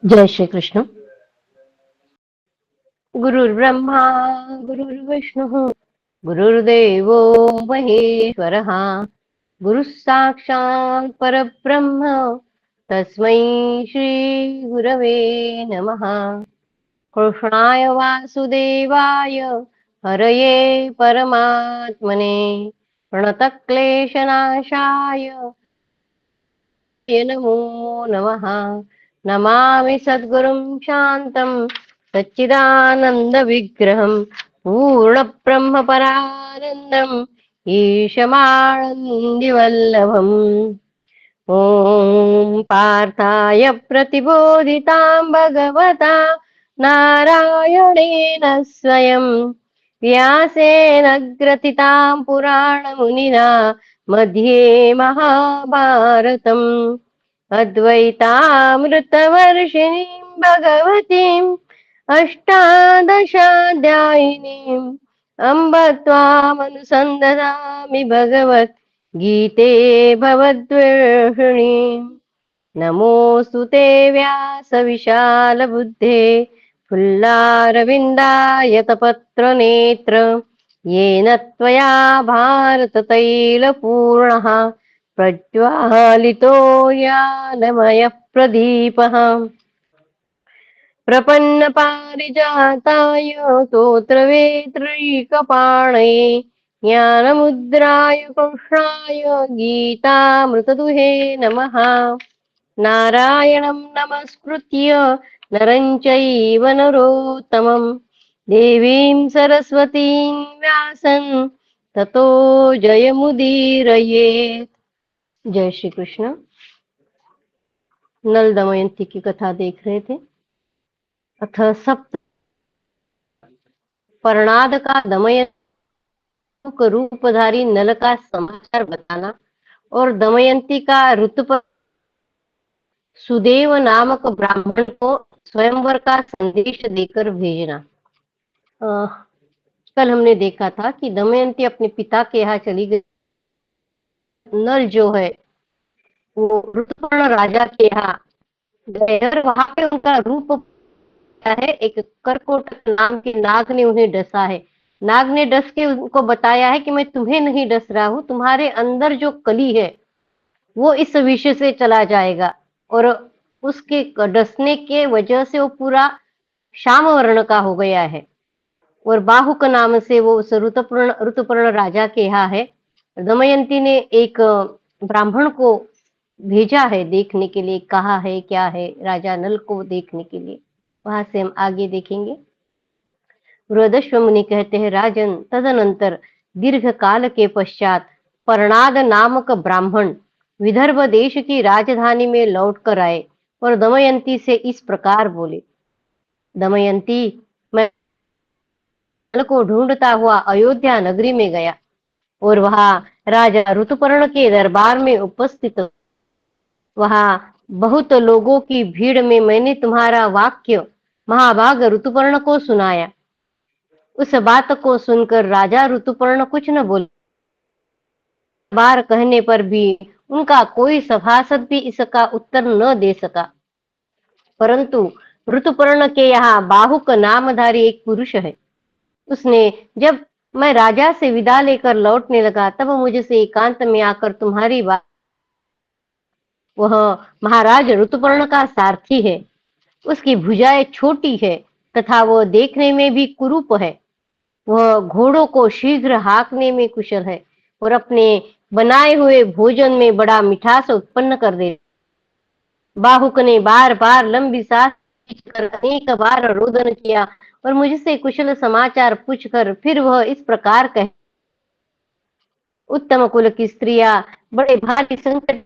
जय श्री कृष्ण। गुरुर्ब्रह्मा गुरुर्विष्णुः गुरुर्देवो महेश्वरः गुरुः साक्षात् परब्रह्म तस्मै श्री गुरवे नमः। कृष्णाय वासुदेवाय हरये परमात्मने प्रणतक्लेशनाशाय नमो नमः। नमामि सद्गुरुं शान्तं सच्चिदानन्दविग्रहं पूर्णब्रह्मपरानन्दम् ईशमानन्दिवल्लभम्। ॐ पार्थाय प्रतिबोधितां भगवता नारायणेन स्वयं व्यासेन ग्रथितां पुराणमुनिना मध्ये महाभारतम् अद्वैतामृतवर्षिणीं भगवतीम् अष्टादशाध्यायिनीम् अम्ब त्वामनुसन्दधामि भगवत् गीते भवद्वेषिणी। नमोऽस्तु ते व्यासविशालबुद्धे फुल्लारविन्दायतपत्रनेत्र येन त्वया भारततैलपूर्णः प्रज्वालितो ज्ञानमयः प्रदीपः। प्रपन्नपारिजाताय स्तोत्रवेत्रैकपाणये ज्ञानमुद्राय कृष्णाय गीतामृतदुहे नमः। नारायणं नमस्कृत्य नरं चैव नरोत्तमं देवीं सरस्वतीं व्यासं ततो जयमुदीरयेत्। जय श्री कृष्ण। नल दमयंती की कथा देख रहे थे। अथ सप्त पर्णाद का दमयंती का रूपधारी नल का समाचार बताना और दमयंती का ऋतुपर सुदेव नामक ब्राह्मण को स्वयंवर का संदेश देकर भेजना। कल हमने देखा था कि दमयंती अपने पिता के यहाँ चली गई। नल जो है वो ऋतुपर्ण राजा के यहाँ गए और वहां पे उनका रूप है। एक करकोटक नाम के नाग ने उन्हें डसा है। नाग ने डस के उनको बताया है कि मैं तुम्हें नहीं डस रहा हूं, तुम्हारे अंदर जो कली है वो इस विष से चला जाएगा। और उसके डसने के वजह से वो पूरा श्याम वर्ण का हो गया है और बाहुक नाम से वो उस ऋतुपर्ण राजा के यहाँ है। दमयंती ने एक ब्राह्मण को भेजा है देखने के लिए, कहा है क्या है राजा नल को देखने के लिए। वहां से हम आगे देखेंगे। बृहदश्व मुनि कहते हैं, राजन, तदनंतर दीर्घ काल के पश्चात पर्णाद नामक ब्राह्मण विदर्भ देश की राजधानी में लौट कर आए और दमयंती से इस प्रकार बोले, दमयंती, मैं नल को ढूंढता हुआ अयोध्या नगरी में गया और वहां राजा ऋतुपर्ण के दरबार में उपस्थित। वहां बहुत लोगों की भीड़ में मैंने तुम्हारा वाक्य महाभाग ऋतुपर्ण को सुनाया। उस बात को सुनकर राजा ऋतुपर्ण कुछ न बोले। बार कहने पर भी उनका कोई सभासद भी इसका उत्तर न दे सका। परंतु ऋतुपर्ण के यहाँ बाहुक नामधारी एक पुरुष है। उसने, जब मैं राजा से विदा लेकर लौटने लगा तब मुझसे एकांत में आकर तुम्हारी बात, वह महाराज ऋतुपर्ण का सारथी है। उसकी भुजाएं छोटी है तथा वह देखने में भी कुरूप है। वह घोड़ों को शीघ्र हाँकने में कुशल है और अपने बनाए हुए भोजन में बड़ा मिठास उत्पन्न कर दे। बाहुक ने बार बार लंबी सांस खींचकर अनेक बार रोदन किया और मुझसे कुशल समाचार पूछकर फिर वह इस प्रकार कहे, उत्तम कुल की स्त्रियां बड़े भारी संकट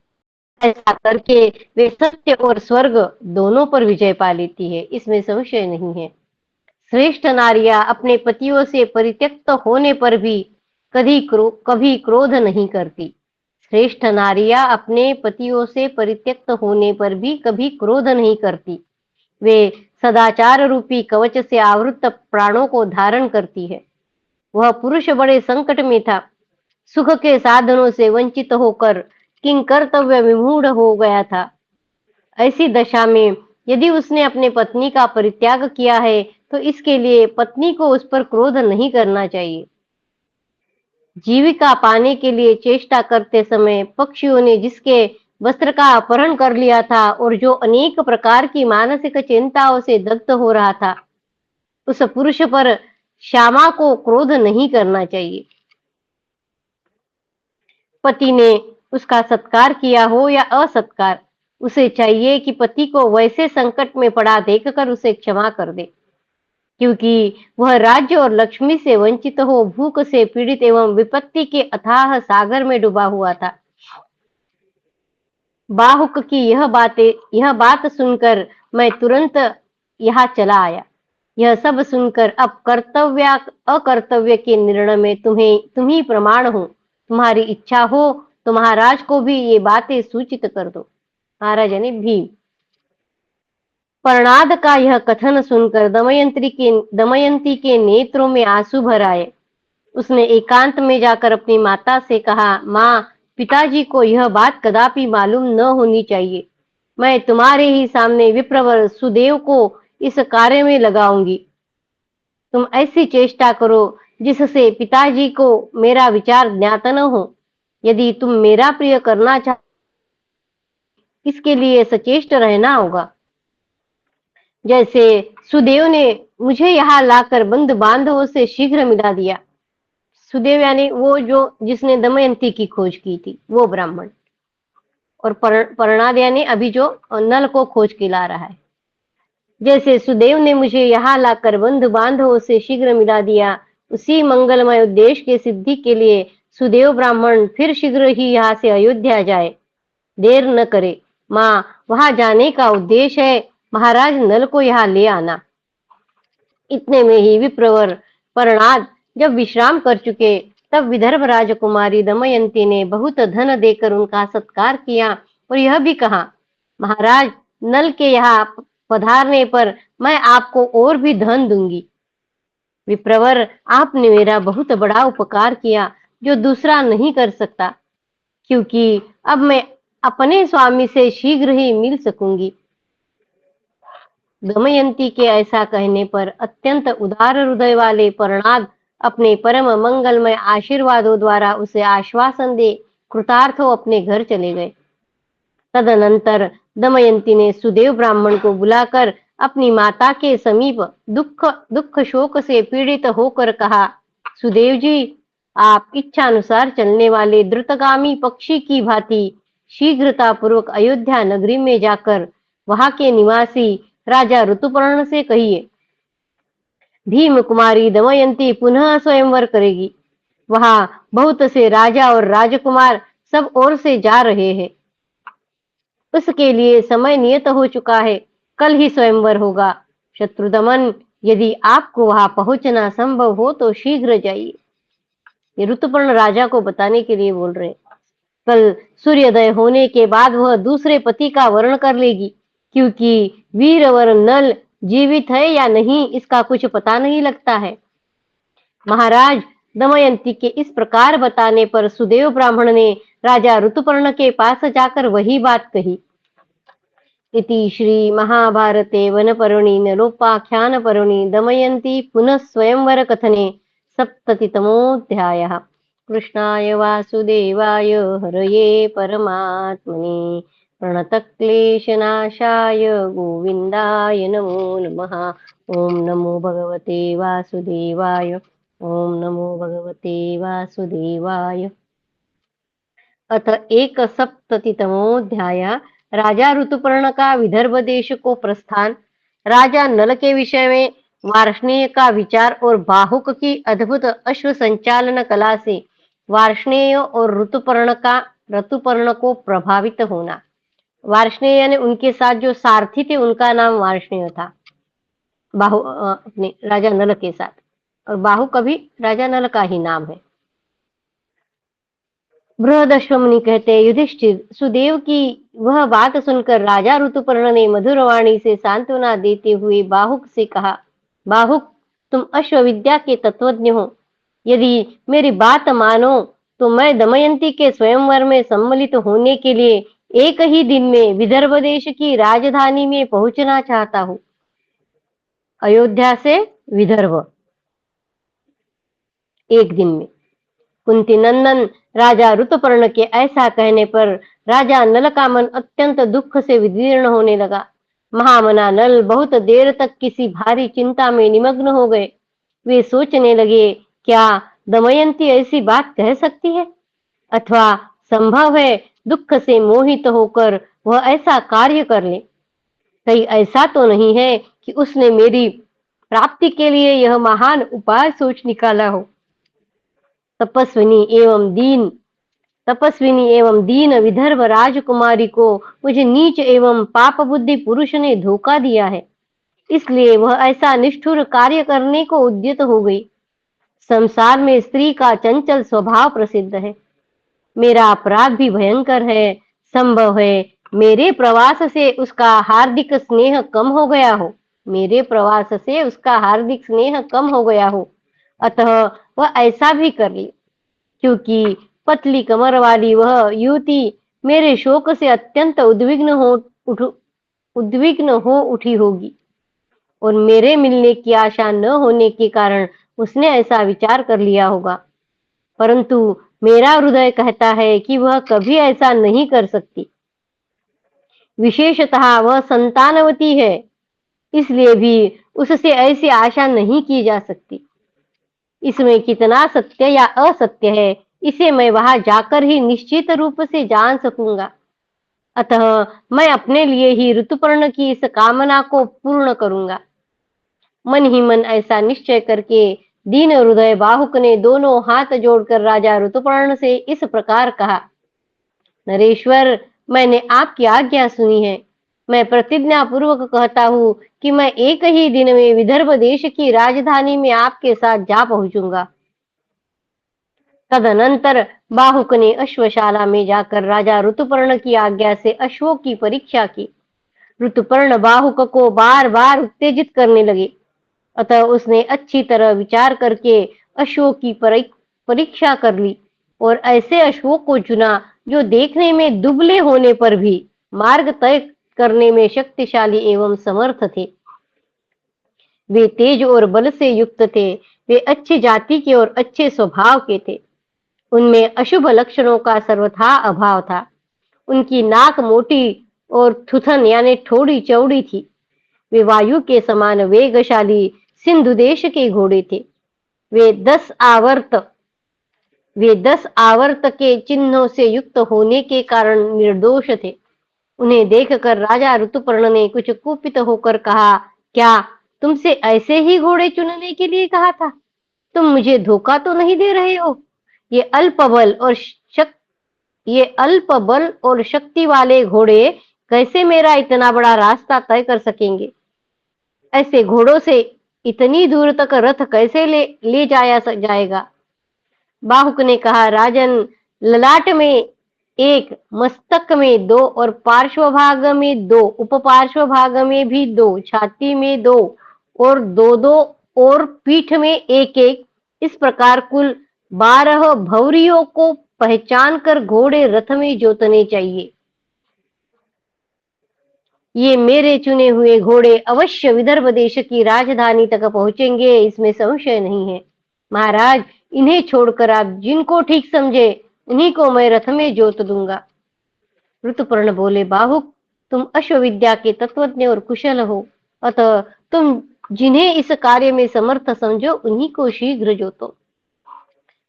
ऐसा करके वे सत्य और स्वर्ग दोनों पर विजय पा लेती है, इसमें संशय नहीं है। श्रेष्ठ नारियां अपने पतियों से परित्यक्त होने पर भी कभी क्रोध नहीं करती। श्रेष्ठ नारियां अपने पतियों से परित्यक्त होने पर भी कभी क्रोध नहीं करती। वे सदाचार रूपी कवच से आवृत प्राणों को धारण करती है। वह पुरुष बड़े संकट में था। सुख के साधनों से वंचित होकर किंकर्तव्य विमूढ़ हो गया था। ऐसी दशा में यदि उसने अपने पत्नी का परित्याग किया है तो इसके लिए पत्नी को उस पर क्रोध नहीं करना चाहिए। जीविका पाने के लिए चेष्टा करते समय पक्षियों ने जिसके वस्त्र का अपहरण कर लिया था और जो अनेक प्रकार की मानसिक चिंताओं से दग्ध हो रहा था, उस पुरुष पर श्यामा को क्रोध नहीं करना चाहिए। पति ने उसका सत्कार किया हो या असत्कार, उसे चाहिए कि पति को वैसे संकट में पड़ा देखकर उसे क्षमा कर दे, क्योंकि वह राज्य और लक्ष्मी से वंचित हो भूख से पीड़ित एवं विपत्ति के अथाह सागर में डूबा हुआ था। बाहुक की यह बात सुनकर मैं तुरंत यहाँ चला आया। यह सब सुनकर अब कर्तव्य अकर्तव्य के निर्णय में तुम ही प्रमाण हो। तुम्हारी इच्छा हो तो महाराज को भी ये बातें सूचित कर दो। महाराज यानी भीम। प्रणाद का यह कथन सुनकर दमयंती के नेत्रों में आंसू भर आए। उसने एकांत में जाकर अपनी माता से कहा, माँ, पिताजी को यह बात कदापि मालूम न होनी चाहिए। मैं तुम्हारे ही सामने विप्रवर सुदेव को इस कार्य में लगाऊंगी। तुम ऐसी चेष्टा करो जिससे पिताजी को मेरा विचार ज्ञात न हो। यदि तुम मेरा प्रिय करना चाहते, इसके लिए सचेष्ट रहना होगा। जैसे सुदेव ने मुझे यहाँ लाकर बंद बांधवों से शीघ्र मिला दिया। सुदेव यानी वो जो जिसने दमयंती की खोज की थी, वो ब्राह्मण। और परणाद यानी अभी जो नल को खोज के ला रहा है। जैसे सुदेव ने मुझे यहाँ लाकर बंधु बांधवों से शीघ्र मिला दिया, उसी मंगलमय उद्देश्य की सिद्धि के लिए सुदेव ब्राह्मण फिर शीघ्र ही यहाँ से अयोध्या जाए, देर न करे। माँ, वहां जाने का उद्देश्य है महाराज नल को यहाँ ले आना। इतने में ही विप्रवर परणाद जब विश्राम कर चुके, तब विदर्भ राजकुमारी दमयंती ने बहुत धन देकर उनका सत्कार किया और यह भी कहा, महाराज, नल के यहाँ पधारने पर मैं आपको और भी धन दूंगी। विप्रवर, आपने मेरा बहुत बड़ा उपकार किया जो दूसरा नहीं कर सकता, क्योंकि अब मैं अपने स्वामी से शीघ्र ही मिल सकूंगी। दमयंती के ऐसा कहने पर अत्यंत उदार हृदय वाले परणाद अपने परम मंगलमय आशीर्वादों द्वारा उसे आश्वासन दे कृतार्थ हो अपने घर चले गए। तदनंतर दमयंती ने सुदेव ब्राह्मण को बुलाकर अपनी माता के समीप दुख शोक से पीड़ित होकर कहा, सुदेव जी, आप इच्छानुसार चलने वाले द्रुतगामी पक्षी की भांति शीघ्रता पूर्वक अयोध्या नगरी में जाकर वहां के निवासी राजा ऋतुपर्ण से कहिए, भीम कुमारी दमयंती पुनः स्वयंवर करेगी। वहां बहुत से राजा और राजकुमार सब ओर से जा रहे हैं। उसके लिए समय नियत हो चुका है, कल ही स्वयंवर होगा। शत्रुदमन, यदि आपको वहां पहुंचना संभव हो तो शीघ्र जाइए। ये ऋतुपर्ण राजा को बताने के लिए बोल रहे हैं। कल सूर्योदय होने के बाद वह दूसरे पति का वर्ण कर लेगी, क्योंकि वीरवर नल जीवित है या नहीं इसका कुछ पता नहीं लगता है। महाराज, दमयंती के इस प्रकार बताने पर सुदेव ब्राह्मण ने राजा ऋतुपर्ण के पास जाकर वही बात कही। इति श्री महाभारते वनपर्वणि नलोपाख्यानपर्वणि दमयंती पुनः स्वयंवर कथने 70तमोऽध्यायः। कृष्णाय वासुदेवाय हरये परमात्मने प्रणतक्लेशनाशाय गोविन्दाय नमो नमः। ओम नमो भगवते वासुदेवाय। ओम नमो भगवते वासुदेवाय। अथ 170तमोऽध्याय। राजा ऋतुपर्ण का विदर्भ देश को प्रस्थान, राजा नल के विषय में वार्ष्णेय का विचार और बाहुक की अद्भुत अश्व संचालन कला से वार्ष्णेय और ऋतुपर्ण को प्रभावित होना। वार्ष्णेय ने उनके साथ जो सारथी थे उनका नाम वार्ष्णेय था, अपने राजा नल के साथ, और बाहुक भी राजा नल का ही नाम है। बृहदश्वमुनि कहते, युधिष्ठिर, सुदेव की वह बात सुनकर राजा ऋतुपर्ण ने मधुरवाणी से सांत्वना देते हुए बाहुक से कहा, बाहुक, तुम अश्वविद्या के तत्वज्ञ हो। यदि मेरी बात मानो तो मैं दमयंती के स्वयंवर में सम्मिलित होने के लिए एक ही दिन में विदर्भ देश की राजधानी में पहुंचना चाहता हूं। अयोध्या से विदर्भ एक दिन में। कुंती नंदन राजा ऋतुपर्ण के ऐसा कहने पर राजा नल का मन अत्यंत दुख से विदीर्ण होने लगा। महामना नल बहुत देर तक किसी भारी चिंता में निमग्न हो गए। वे सोचने लगे, क्या दमयंती ऐसी बात कह सकती है, अथवा संभव है दुख से मोहित होकर वह ऐसा कार्य कर ले। कहीं ऐसा तो नहीं है कि उसने मेरी प्राप्ति के लिए यह महान उपाय सोच निकाला हो। तपस्विनी एवं दीन विदर्भ राजकुमारी को मुझे नीच एवं पाप बुद्धि पुरुष ने धोखा दिया है, इसलिए वह ऐसा निष्ठुर कार्य करने को उद्यत हो गई। संसार में स्त्री का चंचल स्वभाव प्रसिद्ध है। मेरा अपराध भी भयंकर है। संभव है मेरे प्रवास से उसका हार्दिक स्नेह कम हो गया हो। मेरे प्रवास से उसका हार्दिक स्नेह कम हो गया हो, अतः वह ऐसा भी कर ले, क्योंकि पतली कमर वाली वह युवती मेरे शोक से अत्यंत उद्विग्न हो उठी होगी, और मेरे मिलने की आशा न होने के कारण उसने ऐसा विचार कर लिया होगा। परंतु मेरा हृदय कहता है कि वह कभी ऐसा नहीं कर सकती। विशेषतः वह संतानवती है, इसलिए भी उससे ऐसी आशा नहीं की जा सकती। इसमें कितना सत्य या असत्य है, इसे मैं वहां जाकर ही निश्चित रूप से जान सकूंगा। अतः मैं अपने लिए ही ऋतुपर्ण की इस कामना को पूर्ण करूंगा। मन ही मन ऐसा निश्चय करके दीन हृदय बाहुक ने दोनों हाथ जोड़कर राजा ऋतुपर्ण से इस प्रकार कहा, नरेश्वर, मैंने आपकी आज्ञा सुनी है। मैं प्रतिज्ञा पूर्वक कहता हूं कि मैं एक ही दिन में विदर्भ देश की राजधानी में आपके साथ जा पहुंचूंगा। तदनंतर बाहुक ने अश्वशाला में जाकर राजा ऋतुपर्ण की आज्ञा से अश्वों की परीक्षा की। ऋतुपर्ण बाहुक को बार बार उत्तेजित करने लगे, अतः उसने अच्छी तरह विचार करके अश्वों की परीक्षा कर ली और ऐसे अश्वों को चुना जो देखने में दुबले होने पर भी मार्ग तय करने में शक्तिशाली एवं समर्थ थे। वे तेज और बल से युक्त थे। वे अच्छी जाति के और अच्छे स्वभाव के थे। उनमें अशुभ लक्षणों का सर्वथा अभाव था। उनकी नाक मोटी और थुथन यानी ठोड़ी चौड़ी थी। वे वायु के समान वेगशाली सिंधु देश के घोड़े थे। वे 10 आवर्त के चिन्हों से युक्त होने के कारण निर्दोष थे। उन्हें देखकर राजा ऋतुपर्ण ने कुछ कुपित होकर कहा, क्या तुमसे ऐसे ही घोड़े चुनने के लिए कहा था? तुम मुझे धोखा तो नहीं दे रहे हो? ये अल्प बल और शक्ति वाले घोड़े कैसे मेरा इतना बड़ा रास्ता तय कर सकेंगे? ऐसे घोड़ों से इतनी दूर तक रथ कैसे ले जाया जाएगा? बाहुक ने कहा, राजन, ललाट में 1, मस्तक में 2 और पार्श्व भाग में 2, उपपार्श्व भाग में भी 2, छाती में 2 और 2 और पीठ में 1, इस प्रकार कुल 12 भौरियों को पहचान कर घोड़े रथ में जोतने चाहिए। ये मेरे चुने हुए घोड़े अवश्य विदर्भ देश की राजधानी तक पहुंचेंगे, इसमें संशय नहीं है। महाराज, इन्हें छोड़कर आप जिनको ठीक समझे उन्हीं को मैं रथ में जोत दूंगा। ऋतुपर्ण बोले, बाहुक, तुम अश्वविद्या के तत्वज्ञ और कुशल हो, अतः तुम जिन्हें इस कार्य में समर्थ समझो उन्हीं को शीघ्र जोतो।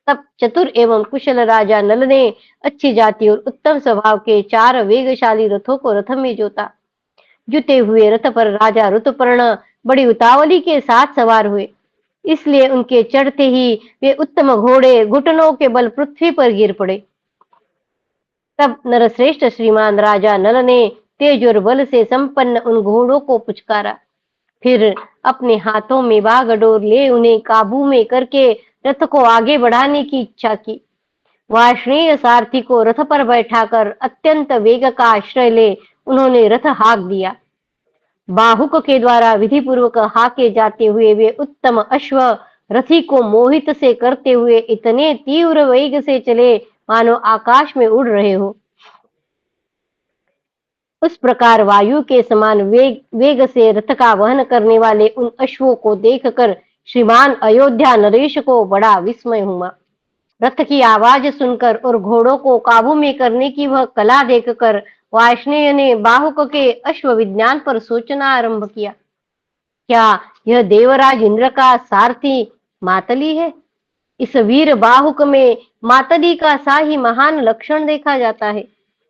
तब चतुर एवं कुशल राजा नल ने अच्छी जाति और उत्तम स्वभाव के 4 वेगशाली रथों को रथ में जोता। जुते हुए रथ पर राजा ऋतुपर्ण बड़ी उतावली के साथ सवार हुए, इसलिए उनके चढ़ते ही वे उत्तम घोड़े घुटनों के बल पृथ्वी पर गिर पड़े। तब नरश्रेष्ठ श्रीमान राजा नल ने तेज और बल से संपन्न उन घोड़ों को पुचकारा, फिर अपने हाथों में बागडोर ले उन्हें काबू में करके रथ को आगे बढ़ाने की इच्छा की। वार्ष्णेय सारथी को रथ पर बैठाकर अत्यंत वेग का आश्रय ले उन्होंने रथ हाँक दिया। बाहुक के द्वारा विधि पूर्वक हाके जाते हुए वे उत्तम अश्व रथी को मोहित से करते हुए इतने तीव्र वेग से चले मानो आकाश में उड़ रहे हो। उस प्रकार वायु के समान वेग वेग से रथ का वहन करने वाले उन अश्वों को देखकर श्रीमान अयोध्या नरेश को बड़ा विस्मय हुआ। रथ की आवाज सुनकर और घोड़ों को काबू में करने की वह कला देखकर वार्ष्णेय ने बाहुक के अश्व विज्ञान पर सोचना आरंभ किया। क्या यह देवराज इंद्र का सारथी मातली है? इस वीर बाहुक में मातली का सा ही महान लक्षण देखा जाता है,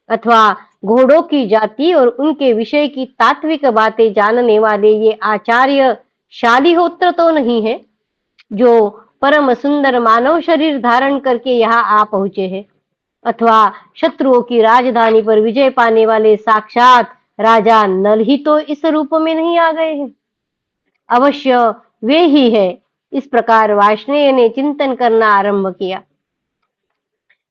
अथवा घोड़ों की जाति और उनके विषय की तात्विक बातें जानने वाले ये आचार्य शालिहोत्र तो नहीं है, जो परम सुंदर मानव शरीर धारण करके यहाँ आ पहुंचे हैं, अथवा शत्रुओं की राजधानी पर विजय पाने वाले साक्षात राजा नल ही तो इस रूप में नहीं आ गए हैं। अवश्य वे ही है। इस प्रकार वार्ष्णेय ने चिंतन करना आरंभ किया।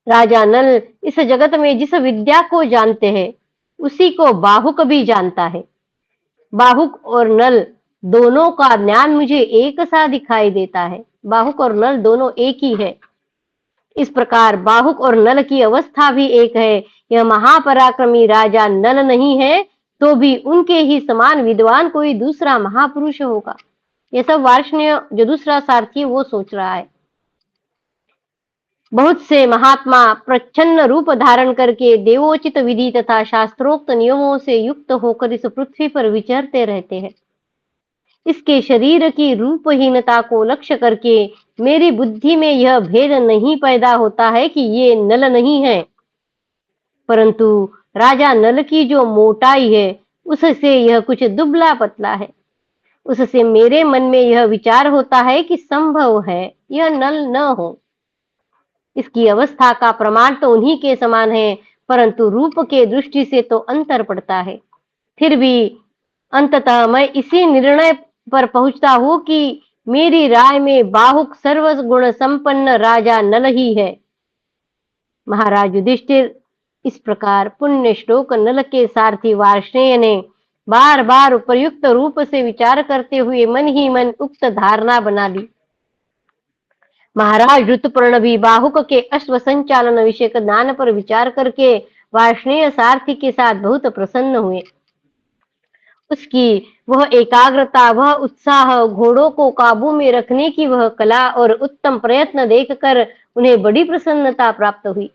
राजा नल इस जगत में जिस विद्या को जानते हैं उसी को बाहुक भी जानता है। बाहुक और नल दोनों का ज्ञान मुझे एक सा दिखाई देता है। बाहुक और नल दोनों एक ही है। इस प्रकार बाहुक और नल की अवस्था भी एक है। यह महापराक्रमी राजा नल नहीं है तो भी उनके ही समान विद्वान कोई दूसरा महापुरुष होगा। यह सब वार्ष्णेय जो दूसरा सारथी वो सोच रहा है। बहुत से महात्मा प्रच्छन्न रूप धारण करके देवोचित विधि तथा शास्त्रोक्त नियमों से युक्त होकर इस पृथ्वी पर विचरते रहते हैं। इसके शरीर की रूपहीनता को लक्ष्य करके मेरी बुद्धि में यह भेद नहीं पैदा होता है कि ये नल नहीं है, परंतु राजा नल की जो मोटाई है उससे यह कुछ दुबला पतला है। उससे मेरे मन में यह विचार होता है कि संभव है यह नल न हो। इसकी अवस्था का प्रमाण तो उन्हीं के समान है, परंतु रूप के दृष्टि से तो अंतर पड़ता है। फिर भी अंततः मैं इसी निर्णय पर पहुंचता हूं कि मेरी राय में बाहुक सर्वगुण संपन्न राजा नल ही है। महाराज युधिष्ठिर, इस प्रकार पुण्य श्लोक नल के सारथी वार्ष्णेय ने बार बार उपयुक्त रूप से विचार करते हुए मन ही मन उक्त धारणा बना ली। महाराज ऋतुपर्ण भी बाहुक के अश्व संचालन विषय ज्ञान पर विचार करके वार्ष्णेय सारथी के साथ बहुत प्रसन्न हुए। उसकी वह एकाग्रता, वह उत्साह, घोड़ों को काबू में रखने की वह कला और उत्तम प्रयत्न देखकर उन्हें बड़ी प्रसन्नता प्राप्त हुई।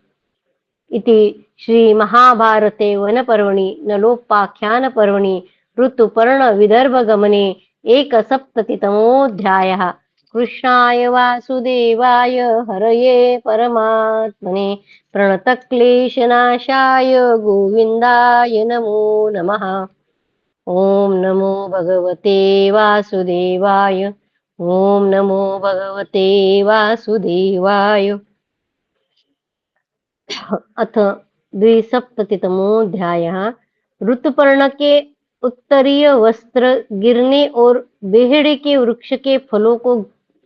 इति श्री महाभारते वन पर्वणि नलोपाख्यान पर्वणि ऋतुपर्ण विदर्भ गमने एक सप्ततितमोऽध्यायः। कृष्णाय वासुदेवाय हरये परमात्मने प्रणतक्लेशनाशाय गोविन्दाय नमो नमः। ओम नमो भगवते वासुदेवाय। ओम नमो भगवते वासुदेवाय। अथ द्विसप्ततितमोऽध्यायः। ऋतुपर्ण के उत्तरीय वस्त्र गिरने और बेहड़े के वृक्ष के फलों को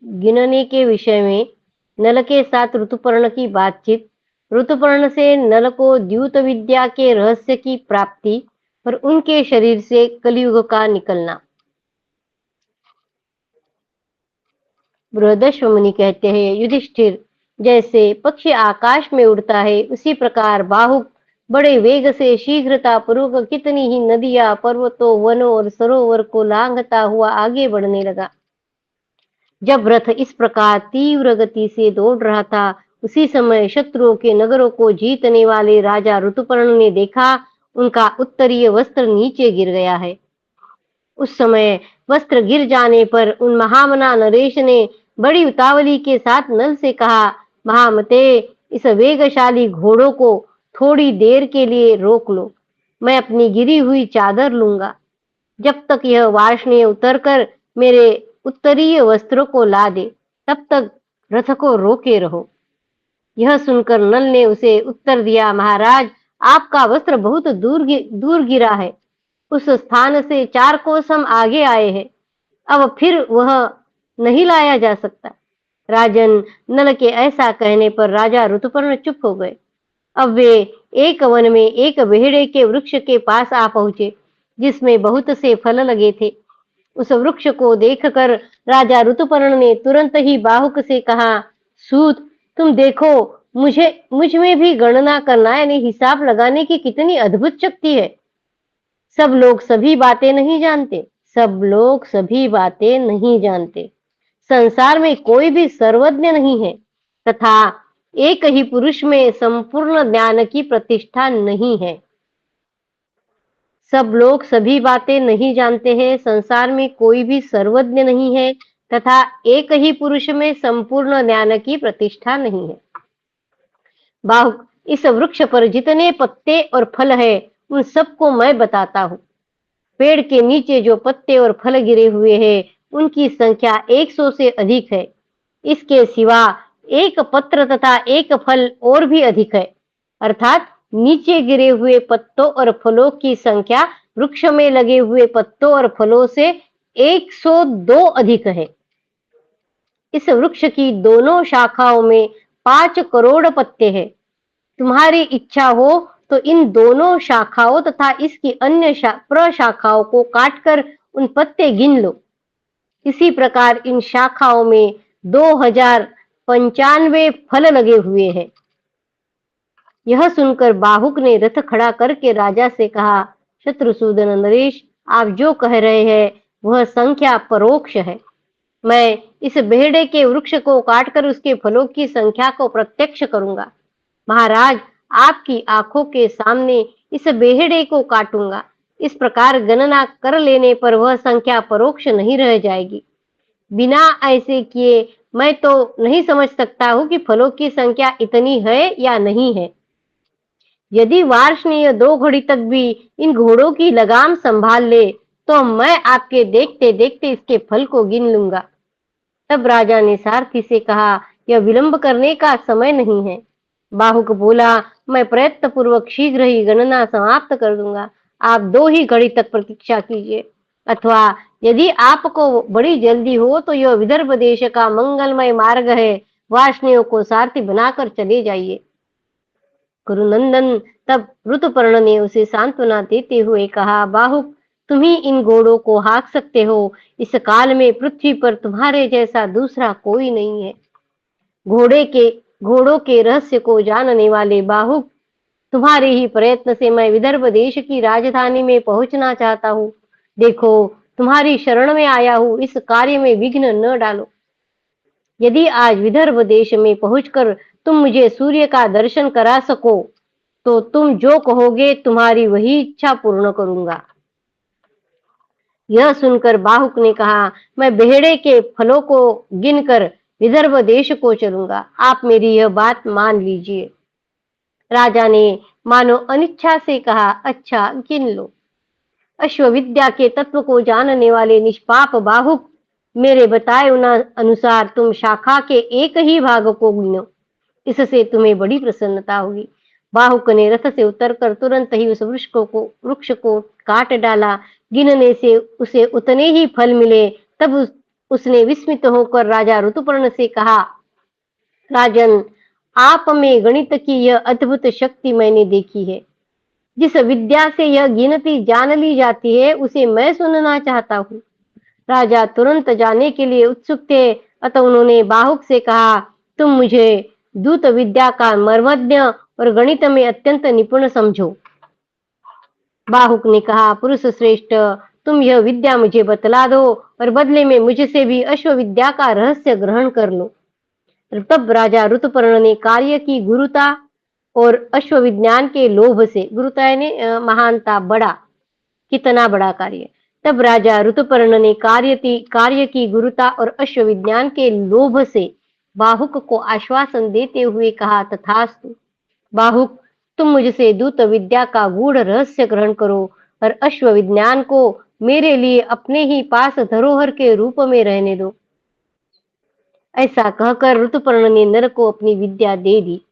गिनने के विषय में नल के साथ ऋतुपर्ण की बातचीत। ऋतुपर्ण से नल को द्यूत विद्या के रहस्य की प्राप्ति और उनके शरीर से कलियुग का निकलना। बृहदश्व मुनि कहते हैं, युधिष्ठिर, जैसे पक्षी आकाश में उड़ता है उसी प्रकार बाहुक बड़े वेग से शीघ्रता पूर्वक कितनी ही नदियां, पर्वतों, वनों और सरोवर को लांघता हुआ आगे बढ़ने लगा। जब रथ इस प्रकार तीव्र गति से दौड़ रहा था उसी समय शत्रुओं के नगरों को जीतने वाले राजा ऋतुपर्ण ने देखा उनका उत्तरीय वस्त्र नीचे गिर गया है। उस समय वस्त्र गिर जाने पर उन महामना नरेश ने बड़ी उतावली के साथ नल से कहा, महामते, इस वेगशाली घोड़ों को थोड़ी देर के लिए रोक लो, मैं अपनी गिरी हुई चादर लूंगा। जब तक यह वार्ष्णेय उतरकर मेरे उत्तरीय वस्त्रों को ला दे तब तक रथ को रोके रहो। यह सुनकर नल ने उसे उत्तर दिया, महाराज, आपका वस्त्र बहुत दूर गिरा है, उस स्थान से 4 कोस हम आगे आए हैं, अब फिर वह नहीं लाया जा सकता। राजन, नल के ऐसा कहने पर राजा ऋतुपर्ण चुप हो गए। अब वे एक वन में एक बेहड़े के वृक्ष के पास आ पहुंचे जिसमें बहुत से फल लगे थे। उस वृक्ष को देखकर राजा ऋतुपर्ण ने तुरंत ही बाहुक से कहा, सूत, तुम देखो, मुझ में भी गणना करना यानी हिसाब लगाने की कितनी अद्भुत शक्ति है। सब लोग सभी बातें नहीं जानते, सब लोग सभी बातें नहीं जानते। संसार में कोई भी सर्वज्ञ नहीं है तथा एक ही पुरुष में संपूर्ण ज्ञान की प्रतिष्ठा नहीं है। सब लोग सभी बातें नहीं जानते हैं, संसार में कोई भी सर्वज्ञ नहीं है तथा एक ही पुरुष में संपूर्ण ज्ञान की प्रतिष्ठा नहीं है। बाहुक, इस वृक्ष पर जितने पत्ते और फल है उन सबको मैं बताता हूँ। पेड़ के नीचे जो पत्ते और फल गिरे हुए हैं उनकी संख्या 100 से अधिक है। इसके सिवा एक पत्र तथा एक फल और भी अधिक है, अर्थात नीचे गिरे हुए पत्तों और फलों की संख्या वृक्ष में लगे हुए पत्तों और फलों से 102 अधिक है। इस वृक्ष की दोनों शाखाओं में 5 करोड़ पत्ते हैं। तुम्हारी इच्छा हो तो इन दोनों शाखाओं तथा इसकी अन्य प्रशाखाओं को काटकर उन पत्ते गिन लो। इसी प्रकार इन शाखाओं में 2095 फल लगे हुए हैं। यह सुनकर बाहुक ने रथ खड़ा करके राजा से कहा, शत्रुसूदन नरेश, आप जो कह रहे हैं वह संख्या परोक्ष है। मैं इस बेहड़े के वृक्ष को काटकर उसके फलों की संख्या को प्रत्यक्ष करूंगा। महाराज, आपकी आंखों के सामने इस बेहड़े को काटूंगा। इस प्रकार गणना कर लेने पर वह संख्या परोक्ष नहीं रह जाएगी। बिना ऐसे किए मैं तो नहीं समझ सकता हूं कि फलों की संख्या इतनी है या नहीं है। यदि वार्ष्णेय 2 घड़ी तक भी इन घोड़ों की लगाम संभाल ले तो मैं आपके देखते देखते इसके फल को गिन लूंगा। तब राजा ने सारथी से कहा, यह विलंब करने का समय नहीं है। बाहुक बोला, मैं प्रयत्न पूर्वक शीघ्र ही गणना समाप्त कर दूंगा। आप 2 ही घड़ी तक प्रतीक्षा कीजिए, अथवा यदि आपको बड़ी जल्दी हो तो यह विदर्भ देश का मंगलमय मार्ग है, वार्ष्णेयों को सारथी बनाकर चले जाइए। कुरुनंदन, तब ऋतुपर्ण ने उसे सांत्वना देते हुए कहा, बाहुक, तुम ही इन घोड़ों को हाँक सकते हो। इस काल में पृथ्वी पर तुम्हारे जैसा दूसरा कोई नहीं है। घोड़ों के रहस्य को जानने वाले बाहुक, तुम्हारे ही प्रयत्न से मैं विदर्भ देश की राजधानी में पहुंचना चाहता हूँ। देखो, तुम्हारी शरण में आया हूँ, इस कार्य में विघ्न न डालो। यदि आज विदर्भ देश में पहुंचकर तुम मुझे सूर्य का दर्शन करा सको तो तुम जो कहोगे तुम्हारी वही इच्छा पूर्ण करूंगा। यह सुनकर बाहुक ने कहा, मैं बेहड़े के फलों को गिनकर विदर्भ देश को चलूंगा। आप मेरी यह बात मान लीजिए। राजा ने मानो अनिच्छा से कहा, अच्छा, गिन लो। अश्वविद्या के तत्व को जानने वाले निष्पाप बाहुक, मेरे बताए अनुसार तुम शाखा के एक ही भाग को गिनो, इससे तुम्हें बड़ी प्रसन्नता होगी। बाहुक ने रथ से उतरकर तुरंत ही उस वृक्ष को काट डाला। गिनने से उसे उतने ही फल मिले। तब उसने विस्मित होकर राजा ऋतुपर्ण से कहा, राजन, आप में गणित की यह अद्भुत शक्ति मैंने देखी है। जिस विद्या से यह गिनती जान ली जाती है उसे मैं सुनना चाहता हूँ। राजा तुरंत जाने के लिए उत्सुक थे, अतः उन्होंने बाहुक से कहा, तुम मुझे दूत विद्या का मर्मज्ञ और गणित में अत्यंत निपुण समझो। बाहुक ने कहा, पुरुष श्रेष्ठ, तुम यह विद्या मुझे बतला दो और बदले में मुझसे भी अश्व विद्या का रहस्य ग्रहण कर लो। तब राजा ऋतुपर्ण ने कार्य की गुरुता और अश्व विज्ञान के लोभ से, गुरुता यानी महानता, बड़ा, कितना बड़ा कार्य। तब राजा ऋतुपर्ण ने कार्य की गुरुता और अश्व विज्ञान के लोभ से बाहुक को आश्वासन देते हुए कहा, तथास्तु। बाहुक, तुम मुझसे दूत विद्या का गूढ़ रहस्य ग्रहण करो और अश्व विज्ञान को मेरे लिए अपने ही पास धरोहर के रूप में रहने दो। ऐसा कहकर ऋतुपर्ण ने नर को अपनी विद्या दे दी।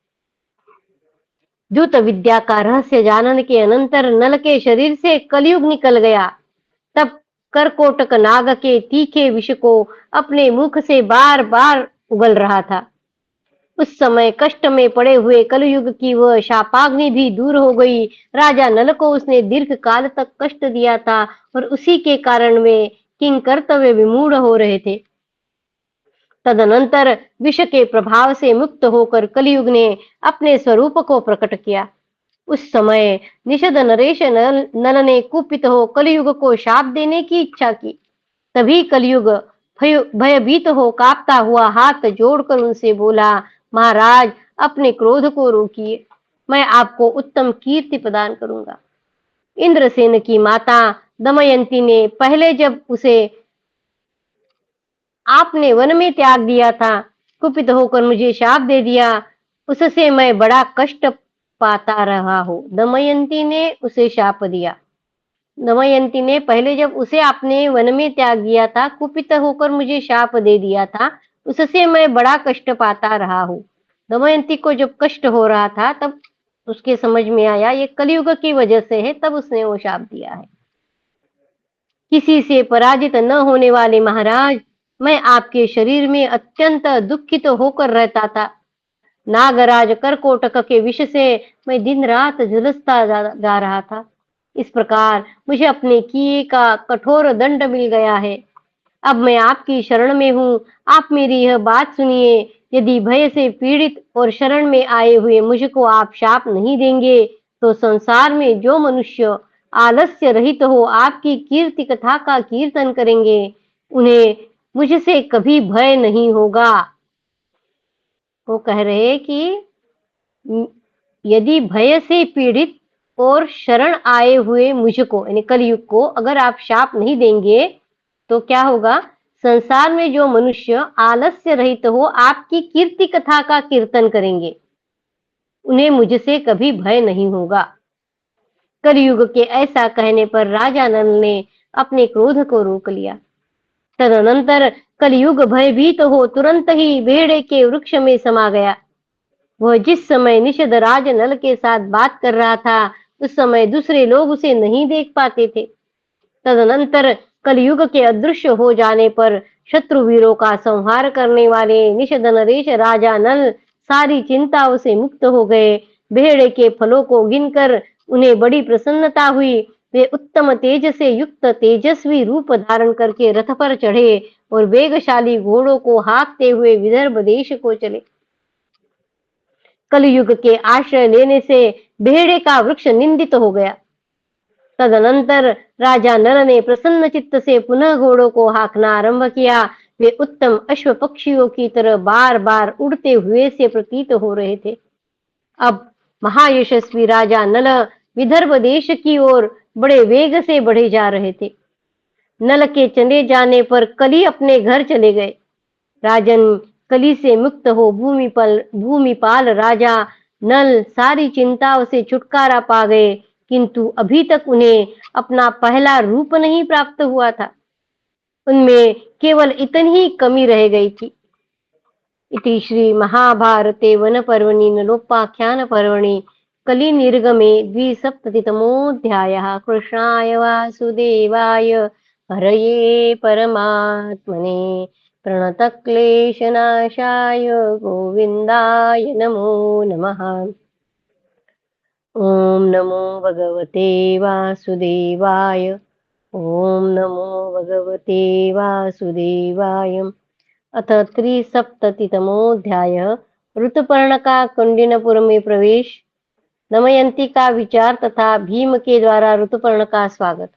दूत विद्या का रहस्य जानने के अनंतर नल के शरीर से कलयुग निकल गया। तब करकोटक नाग के तीखे विष को अपने मुख से बार बार उगल रहा था। उस समय कष्ट में पड़े हुए कलयुग की वह शापाग्नि भी दूर हो गई। राजा नल को उसने दीर्घ काल तक कष्ट दिया था और उसी के कारण वे किंग कर्तव्य विमूढ़ हो रहे थे। तदनंतर विष के प्रभाव से मुक्त होकर कलयुग ने अपने स्वरूप को प्रकट किया। उस समय निषद नरेश नल ने कुपित हो कलयुग को शाप देने की इच्छा की। तभी कलयुग भयभीत हो कांपता हुआ हाथ जोड़कर उनसे बोला, महाराज अपने क्रोध को रोकिए, मैं आपको उत्तम कीर्ति प्रदान करूंगा। इंद्रसेन की माता दमयंती ने पहले जब उसे आपने वन में त्याग दिया था, कुपित होकर मुझे शाप दे दिया, उससे मैं बड़ा कष्ट पाता रहा हूँ। दमयंती ने उसे शाप दिया। दमयंती ने पहले जब उसे आपने वन में त्याग दिया था, कुपित होकर मुझे शाप दे दिया था, उससे मैं बड़ा कष्ट पाता रहा हूँ। दमयंती को जब कष्ट हो रहा था तब उसके समझ में आया ये कलयुग की वजह से है, तब उसने वो शाप दिया है। किसी से पराजित न होने वाले महाराज, मैं आपके शरीर में अत्यंत दुखित होकर रहता था। नागराज करकोटक के विष से मैं दिन रात झुलसता जा रहा था। इस प्रकार मुझे अपने किए का कठोर दंड मिल गया है। अब मैं आपकी शरण में हूँ, आप मेरी यह बात सुनिए। यदि भय से पीड़ित और शरण में आए हुए मुझको आप शाप नहीं देंगे, तो संसार में जो मनुष्य आलस्य रहित हो आपकी कीर्ति कथा का कीर्तन करेंगे, उन्हें मुझसे कभी भय नहीं होगा। वो कह रहे कि यदि भय से पीड़ित और शरण आए हुए मुझको यानी कलयुग को अगर आप शाप नहीं देंगे तो क्या होगा, संसार में जो मनुष्य आलस्य रहित हो आपकी कीर्ति कथा का कीर्तन करेंगे, उन्हें मुझसे कभी भय नहीं होगा। कलयुग के ऐसा कहने पर राजा नल ने अपने क्रोध को रोक लिया। तदनंतर कलयुग भयभीत हो तुरंत ही बेड़े के वृक्ष में समा गया। वह जिस समय निषद राज नल के साथ बात कर रहा था, उस समय दूसरे लोग उसे नहीं देख पाते थे। तदनंतर कलयुग के अदृश्य हो जाने पर शत्रु वीरों का संहार करने वाले निषद नरेश राजा नल सारी चिंताओं से मुक्त हो गए। बेहड़े के फलों को गिनकर उन्हें बड़ी प्रसन्नता हुई। वे उत्तम तेज से युक्त तेजस्वी रूप धारण करके रथ पर चढ़े और वेगशाली घोड़ों को हाँकते हुए विदर्भ देश को चले। कलयुग के आश्रय लेने से बेहड़े का वृक्ष निंदित हो गया। तदनंतर राजा नल ने प्रसन्न चित्त से पुनः घोड़ों को हाँकना आरंभ किया। वे उत्तम अश्व पक्षियों की तरह बार बार उड़ते हुए से प्रतीत हो रहे थे। अब महायशस्वी राजा नल विदर्भ देश की ओर बड़े वेग से बढ़े जा रहे थे। नल के चले जाने पर कली अपने घर चले गए। राजन कली से मुक्त हो भूमिपाल राजा नल सारी चिंताओं से छुटकारा पा गए, किंतु अभी तक उन्हें अपना पहला रूप नहीं प्राप्त हुआ था। उनमें केवल इतनी ही कमी रह गई थी। इति श्री महाभारते वन पर्वणि नलोपाख्यान पर्वणि कली निर्गमे द्विसप्ततितमोऽध्यायः। कृष्णाय वासुदेवाय हरये परमात्मने प्रणतक्लेशनाशाय गोविन्दाय नमो नमः। ॐ नमो भगवते वासुदेवाय। ॐ नमो भगवते वासुदेवाय। अथ 3सप्ततितमोऽध्यायः। ऋतुपर्ण का कुंडिनपुर में प्रवेश, दमयंती का विचार तथा भीम के द्वारा ऋतुपर्ण का स्वागत।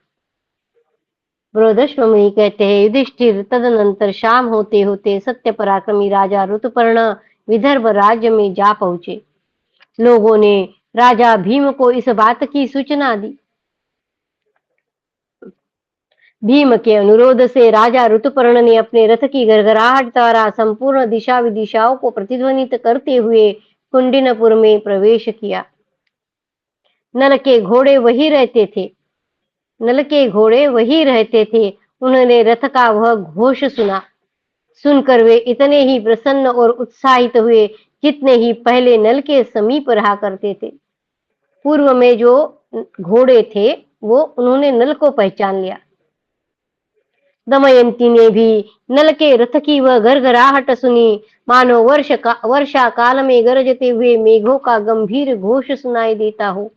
बृहदश्वमुनि कहते हैं, युधिष्ठिर तदनंतर शाम होते होते सत्य पराक्रमी राजा ऋतुपर्ण विदर्भ राज्य में जा पहुंचे। लोगों ने राजा भीम को इस बात की सूचना दी। भीम के अनुरोध से राजा ऋतुपर्ण ने अपने रथ की गड़गड़ाहट द्वारा संपूर्ण दिशा विदिशाओं को प्रतिध्वनित करते हुए कुंडिनपुर में प्रवेश किया। नल के घोड़े वही रहते थे। उन्होंने रथ का वह घोष सुना। सुनकर वे इतने ही प्रसन्न और उत्साहित हुए जितने ही पहले नल के समीप रहा करते थे। पूर्व में जो घोड़े थे वो उन्होंने नल को पहचान लिया। दमयंती ने भी नल के रथ की वह गड़गड़ाहट सुनी, मानो वर्षा काल में गरजते हुए मेघों का गंभीर घोष सुनाई देता हो।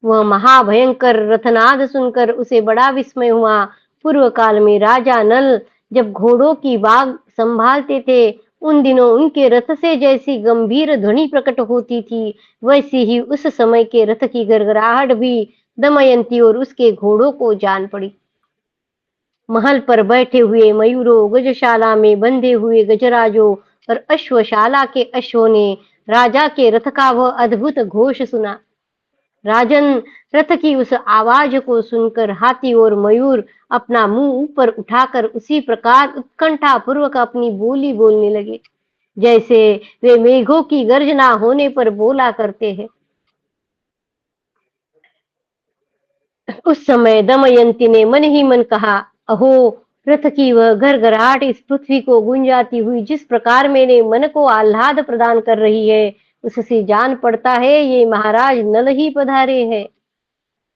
वह महाभयंकर रथनाद सुनकर उसे बड़ा विस्मय हुआ। पूर्व काल में राजा नल जब घोड़ों की बाग संभालते थे, उन दिनों उनके रथ से जैसी गंभीर ध्वनि प्रकट होती थी, वैसी ही उस समय के रथ की गड़गड़ाहट भी दमयंती और उसके घोड़ों को जान पड़ी। महल पर बैठे हुए मयूरों, गजशाला में बंधे हुए गजराजों और अश्वशाला के अश्वों ने राजा के रथ का वह अद्भुत घोष सुना। राजन, रथ की उस आवाज को सुनकर हाथी और मयूर अपना मुंह ऊपर उठाकर उसी प्रकार उत्कंठा पूर्वक अपनी बोली बोलने लगे, जैसे वे मेघों की गर्जना होने पर बोला करते हैं। उस समय दमयंती ने मन ही मन कहा, अहो, रथ की वह घरघराहट इस पृथ्वी को गुंजाती हुई जिस प्रकार मेरे मन को आह्लाद प्रदान कर रही है, उससे जान पड़ता है ये महाराज नल ही पधारे हैं।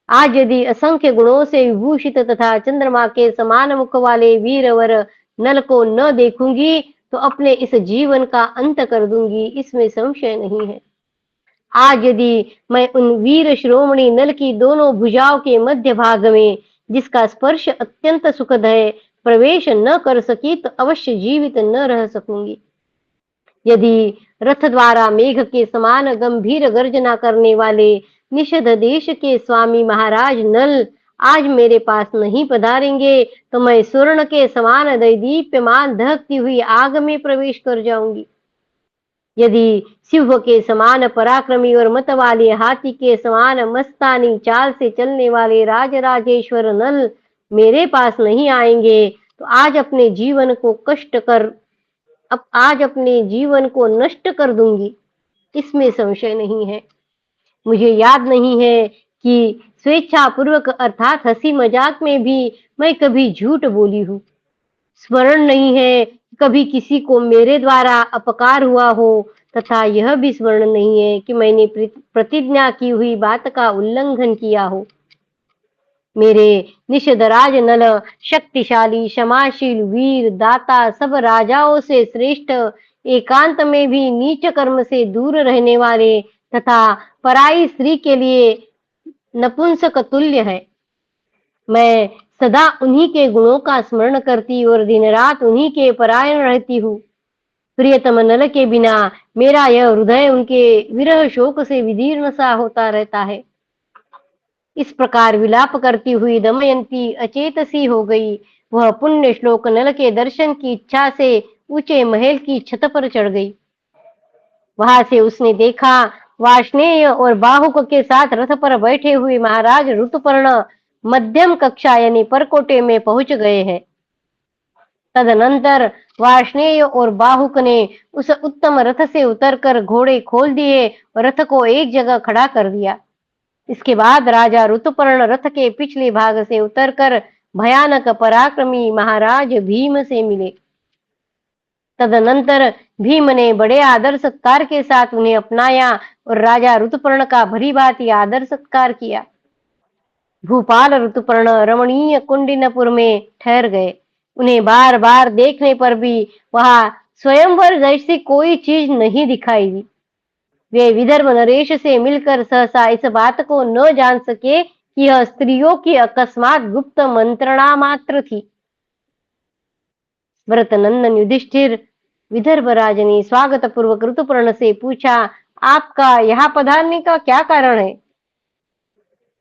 आज यदि असंख्य गुणों से विभूषित तथा चंद्रमा के समान मुख वाले वीरवर नल को न देखूंगी तो अपने इस जीवन का अंत कर दूंगी, इसमें संशय नहीं है। आज यदि मैं उन वीर शिरोमणि नल की दोनों भुजाओं के मध्य भाग में, जिसका स्पर्श अत्यंत सुखद है, प्रवेश न कर सकी तो अवश्य जीवित न रह सकूंगी। यदि रथ द्वारा मेघ के समान गंभीर गर्जना करने वाले निषद देश के स्वामी महाराज नल आज मेरे पास नहीं पधारेंगे तो मैं स्वर्ण के समान दैदीप्यमान दहकती हुई आग में प्रवेश कर जाऊंगी। यदि सिंह के समान पराक्रमी और मत वाले, हाथी के समान मस्तानी चाल से चलने वाले राजराजेश्वर नल मेरे पास नहीं आएंगे तो आज अपने जीवन को नष्ट कर दूंगी, इसमें संशय नहीं है। मुझे याद नहीं है कि स्वेच्छा पूर्वक अर्थात हंसी मजाक में भी मैं कभी झूठ बोली हूँ। स्मरण नहीं है कभी किसी को मेरे द्वारा अपकार हुआ हो, तथा यह भी स्मरण नहीं है कि मैंने प्रतिज्ञा की हुई बात का उल्लंघन किया हो। मेरे निषदराज नल शक्तिशाली, क्षमाशील, वीर, दाता, सब राजाओं से श्रेष्ठ, एकांत में भी नीच कर्म से दूर रहने वाले तथा पराई स्त्री के लिए नपुंसक तुल्य है। मैं सदा उन्हीं के गुणों का स्मरण करती और दिन रात उन्हीं के परायण रहती हूँ। प्रियतम नल के बिना मेरा यह हृदय उनके विरह शोक से विदीर्ण सा होता रहता है। इस प्रकार विलाप करती हुई दमयंती अचेत सी हो गई। वह पुण्य श्लोक नल के दर्शन की इच्छा से ऊंचे महल की छत पर चढ़ गई। वहां से उसने देखा वार्ष्णेय और बाहुक के साथ रथ पर बैठे हुए महाराज ऋतुपर्ण मध्यम कक्षा यानी परकोटे में पहुंच गए हैं। तदनंतर वार्ष्णेय और बाहुक ने उस उत्तम रथ से उतरकर घोड़े खोल दिए और रथ को एक जगह खड़ा कर दिया। इसके बाद राजा ऋतुपर्ण रथ के पिछले भाग से उतरकर भयानक पराक्रमी महाराज भीम से मिले। तदनंतर भीम ने बड़े आदर सत्कार के साथ उन्हें अपनाया और राजा ऋतुपर्ण का भली भांति आदर सत्कार किया। भूपाल ऋतुपर्ण रमणीय कुंडिनपुर में ठहर गए। उन्हें बार बार देखने पर भी वहां स्वयंवर जैसी कोई चीज नहीं दिखाई दी। वे विदर्भ नरेश से मिलकर सहसा इस बात को न जान सके कि यह स्त्रियों की अकस्मात गुप्त मंत्रणा मात्र थी। भरत नंदन युधिष्ठिर, विदर्भ राज ने स्वागत पूर्वक ऋतुपर्ण से पूछा, आपका यहाँ पधारने का क्या कारण है?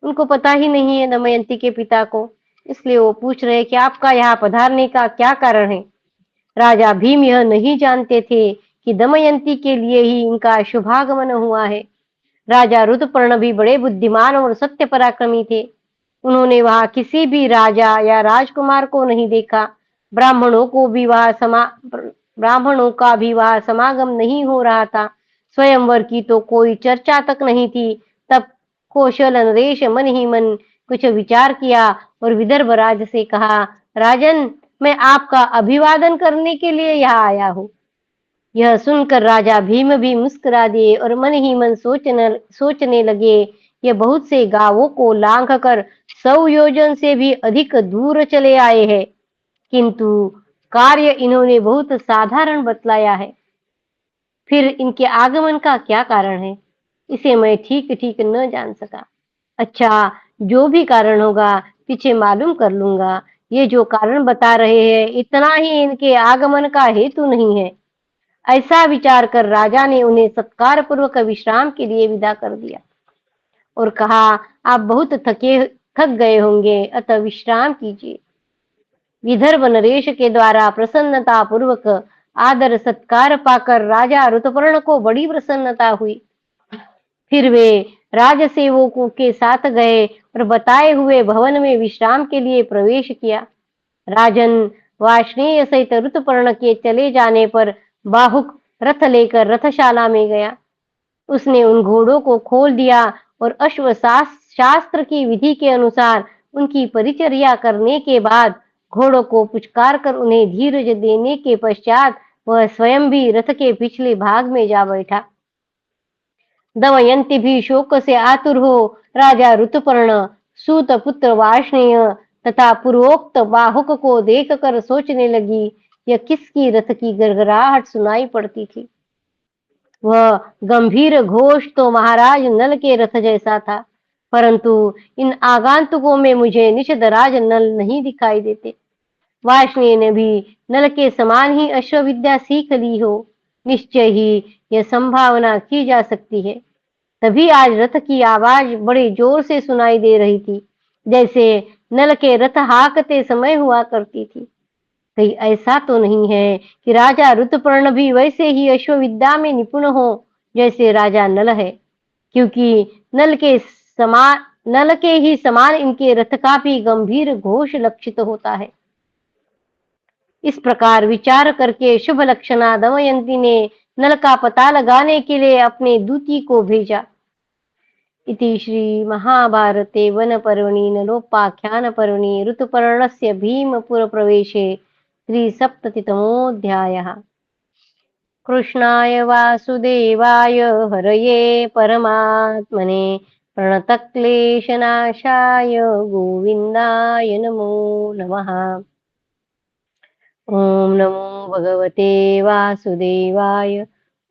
उनको पता ही नहीं है दमयंती के पिता को, इसलिए वो पूछ रहे कि आपका यहाँ पधारने का क्या कारण है। राजा भीम यह नहीं जानते थे कि दमयंती के लिए ही इनका शुभागमन हुआ है। राजा ऋतुपर्ण भी बड़े बुद्धिमान और सत्य पराक्रमी थे। उन्होंने वहां किसी भी राजा या राजकुमार को नहीं देखा। ब्राह्मणों का भी वहां समागम नहीं हो रहा था। स्वयंवर की तो कोई चर्चा तक नहीं थी। तब कौशल नरेश मन ही मन कुछ विचार किया और विदर्भ राज से कहा, राजन, मैं आपका अभिवादन करने के लिए यहाँ आया हूँ। यह सुनकर राजा भीम भी मुस्कुरा दिए और मन ही मन सोचने लगे, ये बहुत से गांवों को लांघ कर 100 योजन से भी अधिक दूर चले आए हैं, किंतु कार्य इन्होंने बहुत साधारण बतलाया है। फिर इनके आगमन का क्या कारण है, इसे मैं ठीक ठीक न जान सका। अच्छा, जो भी कारण होगा पीछे मालूम कर लूंगा। ये जो कारण बता रहे हैं इतना ही इनके आगमन का हेतु नहीं है। ऐसा विचार कर राजा ने उन्हें सत्कार पूर्वक विश्राम के लिए विदा कर दिया और कहा, आप बहुत थक गए होंगे, अतः विश्राम कीजिए। विदर्भ नरेश के द्वारा प्रसन्नता पूर्वक आदर सत्कार पाकर राजा ऋतुपर्ण को बड़ी प्रसन्नता हुई। फिर वे राजसेवकों के साथ गए और बताए हुए भवन में विश्राम के लिए प्रवेश किया। राजन वार्ष्णेय सहित ऋतुपर्ण के चले जाने पर बाहुक रथ लेकर रथशाला में गया। उसने उन घोड़ों को खोल दिया और अश्व शास्त्र की विधि के अनुसार उनकी परिचर्या करने के बाद घोड़ों को पुचकार कर उन्हें धीरज देने के पश्चात वह स्वयं भी रथ के पिछले भाग में जा बैठा। दमयंती भी शोक से आतुर हो राजा ऋतुपर्ण, सूत पुत्र वार्ष्णेय तथा पूर्वोक्त बाहुक को देखकर सोचने लगी, यह किसकी रथ की गड़गड़ाहट सुनाई पड़ती थी। वह गंभीर घोष तो महाराज नल के रथ जैसा था, परंतु इन आगंतुकों में मुझे निषधराज नल नहीं दिखाई देते। वार्ष्णेय ने भी नल के समान ही अश्वविद्या सीख ली हो, निश्चय ही यह संभावना की जा सकती है। तभी आज रथ की आवाज बड़े जोर से सुनाई दे रही थी, जैसे नल के रथ हाँकते समय हुआ करती थी। कहीं ऐसा तो नहीं है कि राजा ऋतुपर्ण भी वैसे ही अश्वविद्या में निपुण हो जैसे राजा नल है, क्योंकि नल के ही समान इनके रथ का भी गंभीर घोष लक्षित होता है। इस प्रकार विचार करके शुभ लक्षणा दमयंती ने नल का पता लगाने के लिए अपने दूती को भेजा। इति श्री महाभारते वन पर्वणि नलोपाख्यान पर्वणि ऋतुपर्णस्य भीमपुर प्रवेशे 3सप्ततितमोऽध्यायः। कृष्णाय वासुदेवाय हरये परमात्मने प्रणतक्लेशनाशाय गोविन्दाय नमो नमः। ओम नमो भगवते वासुदेवाय।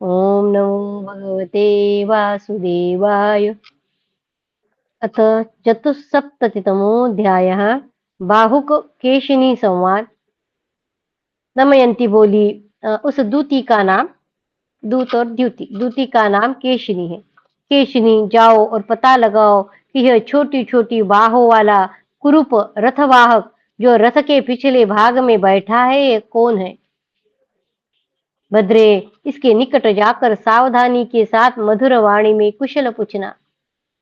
ओम नमो भगवते वासुदेवाय। अथ चतुस्सप्ततितमोऽध्यायः। बाहुक केशिनी संवाद। दमयंती बोली, उस दूती का नाम, दूत और दूती का नाम केशिनी है। केशिनी, जाओ और पता लगाओ कि यह छोटी छोटी बाहों वाला कुरूप रथवाहक जो रथ के पिछले भाग में बैठा है, ये कौन है। भद्रे, इसके निकट जाकर सावधानी के साथ मधुर वाणी में कुशल पूछना।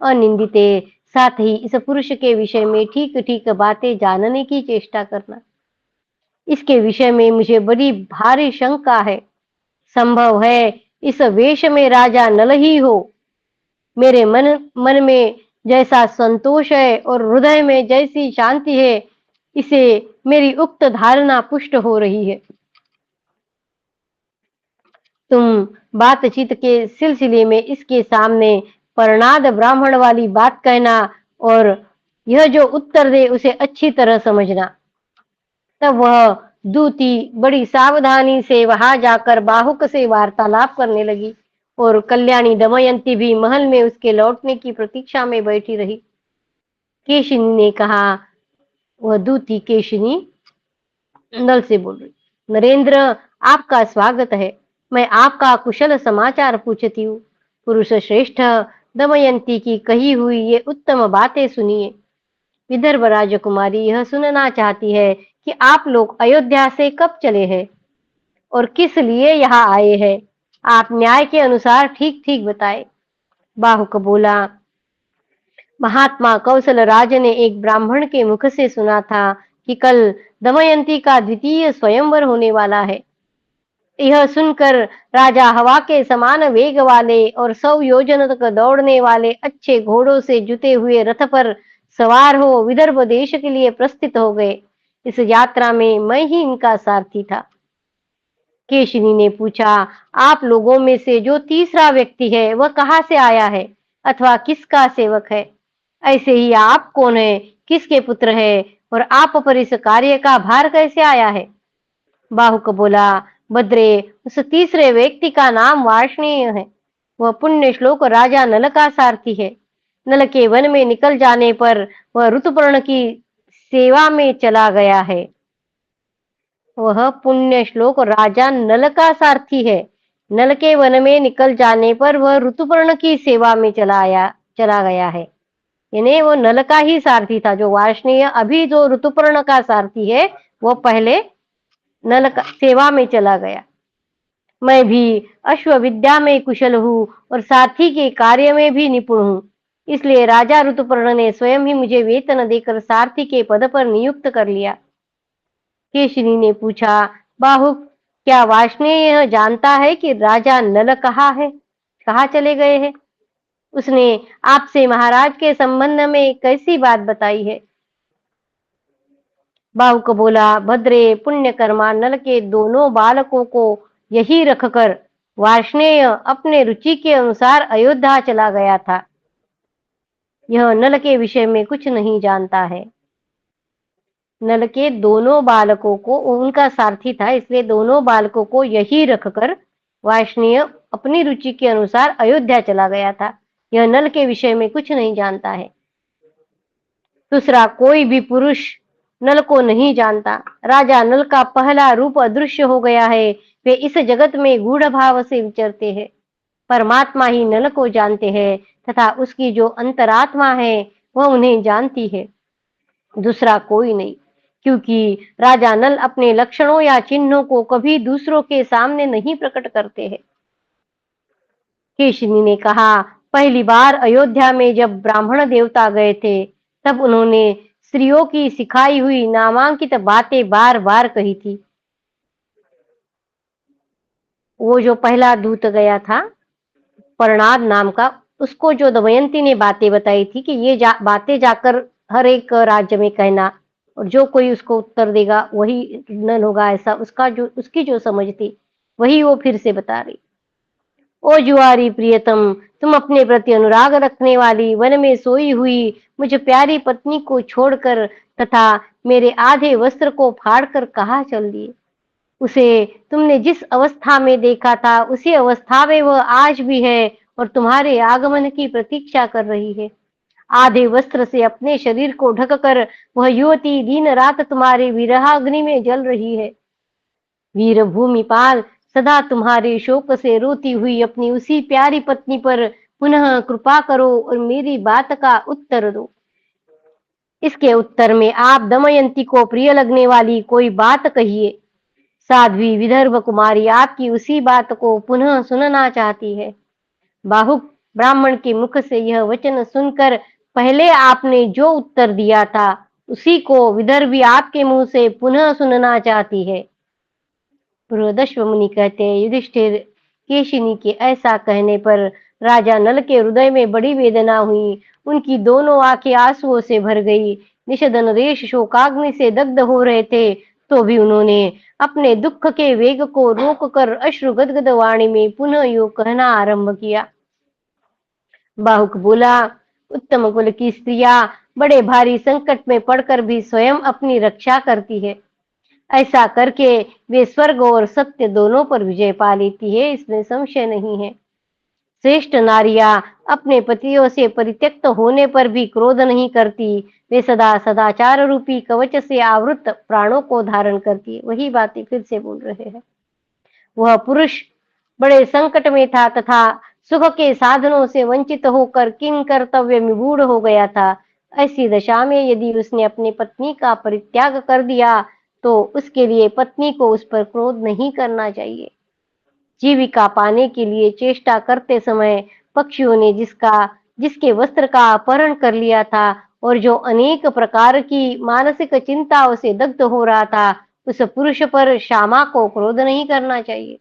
अनिंदिते, साथ ही इस पुरुष के विषय में ठीक ठीक बातें जानने की चेष्टा करना। इसके विषय में मुझे बड़ी भारी शंका है। संभव है इस वेश में राजा नल ही हो। मेरे मन में जैसा संतोष है और हृदय में जैसी शांति है, इसे मेरी उक्त धारणा पुष्ट हो रही है। तुम बातचीत के सिलसिले में इसके सामने परनाद ब्राह्मण वाली बात कहना और यह जो उत्तर दे उसे अच्छी तरह समझना। तब वह दूती बड़ी सावधानी से वहां जाकर बाहुक से वार्तालाप करने लगी और कल्याणी दमयंती भी महल में उसके लौटने की प्रतीक्षा में बैठी रही। केशिनी ने कहा, वह दूती केशिनी नल से बोल रही, नरेंद्र, आपका स्वागत है। मैं आपका कुशल समाचार पूछती हूँ। पुरुष श्रेष्ठ, दमयंती की कही हुई ये उत्तम बातें सुनिए। विदर्भ राजकुमारी यह सुनना चाहती है कि आप लोग अयोध्या से कब चले हैं और किस लिए यहाँ आए हैं। आप न्याय के अनुसार ठीक ठीक बताए। बाहुक बोला, महात्मा कौशल राज ने एक ब्राह्मण के मुख से सुना था कि कल दमयंती का द्वितीय स्वयंवर होने वाला है। यह सुनकर राजा हवा के समान वेग वाले और 100 योजन तक दौड़ने वाले अच्छे घोड़ों से जुते हुए रथ पर सवार हो विदर्भ देश के लिए प्रस्थित हो गए। इस यात्रा में मैं ही इनका सारथी था। केशिनी ने पूछा, आप लोगों में से जो तीसरा व्यक्ति है वह कहाँ से आया है अथवा किसका सेवक है। ऐसे ही आप कौन है, किसके पुत्र है और आप पर इस कार्य का भार कैसे आया है। बाहुक बोला, भद्रे, उस तीसरे व्यक्ति का नाम वार्ष्णेय है। वह पुण्य श्लोक राजा नल का सारथी है। नल के वन में निकल जाने पर वह ऋतुपर्ण की सेवा में चला गया है। वह पुण्य श्लोक राजा नल का सारथी है। नल के वन में निकल जाने पर वह ऋतुपर्ण की सेवा में चला गया है। यानी वो नल का ही सारथी था। जो वार्ष्णेय अभी जो ऋतुपर्ण का सारथी है, वो पहले नल का सेवा में चला गया। मैं भी अश्व विद्या में कुशल हूँ और सारथी के कार्य में भी निपुण हूँ। इसलिए राजा ऋतुपर्ण ने स्वयं ही मुझे वेतन देकर सारथी के पद पर नियुक्त कर लिया। केशिनी ने पूछा, बाहुक, क्या वार्ष्णेय यह जानता है कि राजा नल कहाँ है, कहाँ चले गए हैं? उसने आपसे महाराज के संबंध में कैसी बात बताई है? बाहुक बोला, भद्रे पुण्यकर्मा, नल के दोनों बालकों को यही रखकर वार्ष्णेय अपने रुचि के अनुसार अयोध्या चला गया था। यह नल के विषय में कुछ नहीं जानता है। नल के दोनों बालकों को, उनका सारथी था, इसलिए दोनों बालकों को यही रखकर वार्ष्णेय अपनी रुचि के अनुसार अयोध्या चला गया था। यह नल के विषय में कुछ नहीं जानता है। दूसरा कोई भी पुरुष नल को नहीं जानता। राजा नल का पहला रूप अदृश्य हो गया है। वे इस जगत में गूढ़ भाव से विचरते हैं। परमात्मा ही नल को जानते हैं तथा उसकी जो अंतरात्मा है वह उन्हें जानती है, दूसरा कोई नहीं। क्योंकि राजा नल अपने लक्षणों या चिन्हों को कभी दूसरों के सामने नहीं प्रकट करते हैं। केशिनी ने कहा, पहली बार अयोध्या में जब ब्राह्मण देवता गए थे, तब उन्होंने स्त्रियों की सिखाई हुई नामांकित बातें बार बार कही थी। वो जो पहला दूत गया था, परणाद नाम का, उसको जो दमयंती ने बातें बताई थी कि ये बातें जाकर हर एक राज्य में कहना, और जो कोई उसको उत्तर देगा वही नल होगा, ऐसा उसकी जो समझ थी वही वो फिर से बता रही। ओ जुआरी प्रियतम, तुम अपने प्रति अनुराग रखने वाली वन में सोई हुई मुझ प्यारी पत्नी को छोड़कर तथा मेरे आधे वस्त्र को फाड़कर कहाँ चल दिए? उसे तुमने जिस अवस्था में देखा था उसी अवस्था में वह आज भी है और तुम्हारे आगमन की प्रतीक्षा कर रही है। आधे वस्त्र से अपने शरीर को ढककर वह युवती दिन रात तुम्हारे विरहाग्नि में जल रही है। वीर भूमिपाल, सदा तुम्हारे शोक से रोती हुई अपनी उसी प्यारी पत्नी पर पुनः कृपा करो और मेरी बात का उत्तर दो। इसके उत्तर में आप दमयंती को प्रिय लगने वाली कोई बात कहिए। साध्वी विदर्भ कुमारी आपकी उसी बात को पुनः सुनना चाहती है। बाहुक, ब्राह्मण के मुख से यह वचन सुनकर पहले आपने जो उत्तर दिया था उसी को विदर्भी आपके मुंह से पुनः सुनना चाहती है। बृहदश्व मुनि कहते हैं, युधिष्ठिर, केशिनी के ऐसा कहने पर राजा नल के हृदय में बड़ी वेदना हुई। उनकी दोनों आंखें आंसुओं से भर गई। निषदन रेश शोकाग्नि से दग्ध हो रहे थे, तो भी उन्होंने अपने दुख के वेग को रोककर अश्रु गदगद वाणी में पुनः यो कहना आरंभ किया। बाहुक बोला, उत्तम कुल की स्त्रियां बड़े भारी संकट में पड़कर भी स्वयं अपनी रक्षा करती है। ऐसा करके वे स्वर्ग और सत्य दोनों पर विजय पा लेती है, इसमें संशय नहीं है। श्रेष्ठ नारियां अपने पतियों से परित्यक्त होने पर भी क्रोध नहीं करती। वे सदा सदाचार रूपी कवच से आवृत प्राणों को धारण करती है। वही बातें फिर से बोल रहे हैं। वह पुरुष बड़े संकट में था तथा सुख के साधनों से वंचित होकर किंग कर्तव्य विमूढ़ हो गया था। ऐसी दशा में यदि उसने अपनी पत्नी का परित्याग कर दिया तो उसके लिए पत्नी को उस पर क्रोध नहीं करना चाहिए। जीविका पाने के लिए चेष्टा करते समय पक्षियों ने जिसके वस्त्र का अपहरण कर लिया था और जो अनेक प्रकार की मानसिक चिंताओं से दग्ध हो रहा था, उस पुरुष पर श्यामा को क्रोध नहीं करना चाहिए।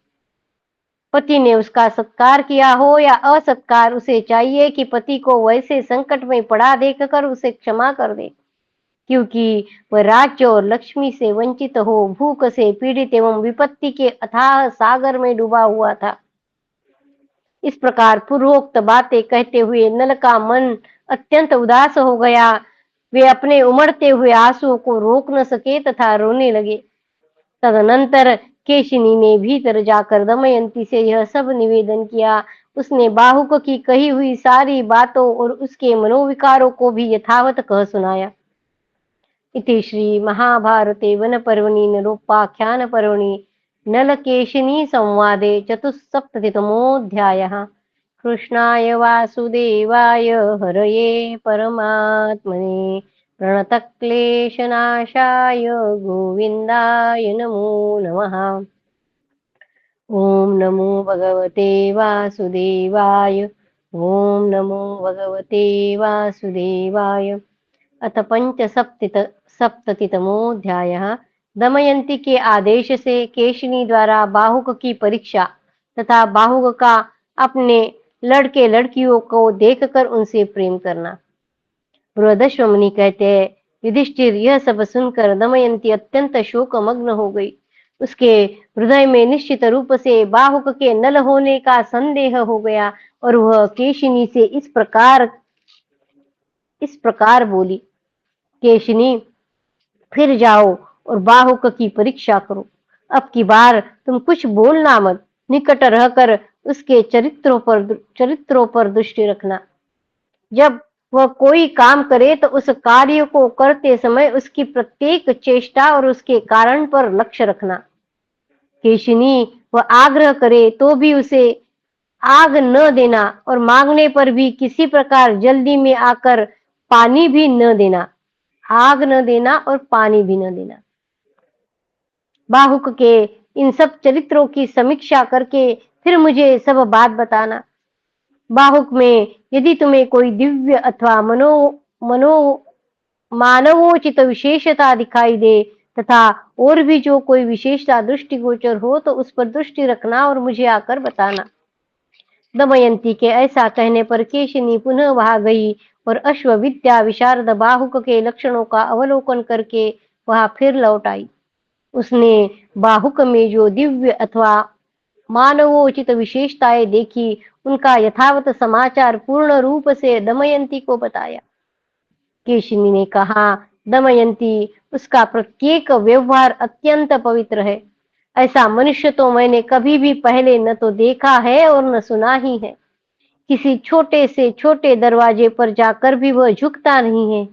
पति ने उसका सत्कार किया हो या असत्कार, उसे चाहिए कि पति को वैसे संकट में पड़ा देखकर उसे क्षमा कर दे, क्योंकि वह राज्य और लक्ष्मी से वंचित हो भूख से पीड़ित एवं विपत्ति के अथाह सागर में डूबा हुआ था। इस प्रकार पूर्वोक्त बातें कहते हुए नल का मन अत्यंत उदास हो गया। वे अपने उमड़ते हुए आंसुओं को रोक न सके तथा रोने लगे। तदनंतर केशिनी ने भीतर जाकर दमयंती से यह सब निवेदन किया। उसने बाहुक की कही हुई सारी बातों और उसके मनोविकारों को भी यथावत कह सुनाया। इति श्री महाभारते वन पर्वणि नरोपाख्यान पर्वणि नलकेशिनी संवादे चतुस्सप्ततितमोऽध्यायः। कृष्णाय वासुदेवाय हरये परमात्मने प्रणतक्लेशनाशाय गोविन्दाय नमो नमः। ॐ नमो भगवते वासुदेवाय। ॐ नमो भगवते वासुदेवाय। अथ सप्ततितमोऽध्यायः। दमयंती के आदेश से केशिनी द्वारा बाहुक की परीक्षा तथा बाहुक का अपने लड़के लड़कियों को देखकर उनसे प्रेम करना। बृहदश्व मुनि कहते हैं, युधिष्ठिर, यह सब सुनकर दमयंती अत्यंत शोकमग्न हो गई। उसके हृदय में निश्चित रूप से बाहुक के नल होने का संदेह हो गया और वह केशिनी से इस प्रकार बोली, केशिनी, फिर जाओ और बाहुक की परीक्षा करो। अब की बार तुम कुछ बोलना मत, निकट रहकर उसके चरित्रों पर दृष्टि रखना। जब वह कोई काम करे तो उस कार्य को करते समय उसकी प्रत्येक चेष्टा और उसके कारण पर लक्ष्य रखना। केशिनी, वह आग्रह करे तो भी उसे आग न देना और मांगने पर भी किसी प्रकार जल्दी में आकर पानी भी न देना। आग न देना और पानी भी न देना। बाहुक के इन सब चरित्रों की समीक्षा करके फिर मुझे सब बात बताना। बाहुक में यदि तुम्हें कोई दिव्य अथवा मनो मानवोचित विशेषता दिखाई दे तथा और भी जो कोई विशेषता दृष्टिगोचर हो तो उस पर दृष्टि रखना और मुझे आकर बताना। दमयंती के ऐसा कहने पर केशिनी पुनः वहां गई और अश्वविद्या विशारद बाहुक के लक्षणों का अवलोकन करके वहां फिर लौट आई। उसने बाहुक में जो दिव्य अथवा मानवोचित विशेषताएं देखी उनका यथावत समाचार पूर्ण रूप से दमयंती को बताया। केशिनी ने कहा, दमयंती, उसका प्रत्येक व्यवहार अत्यंत पवित्र है। ऐसा मनुष्य तो मैंने कभी भी पहले न तो देखा है और न सुना ही है। किसी छोटे से छोटे दरवाजे पर जाकर भी वह झुकता नहीं है।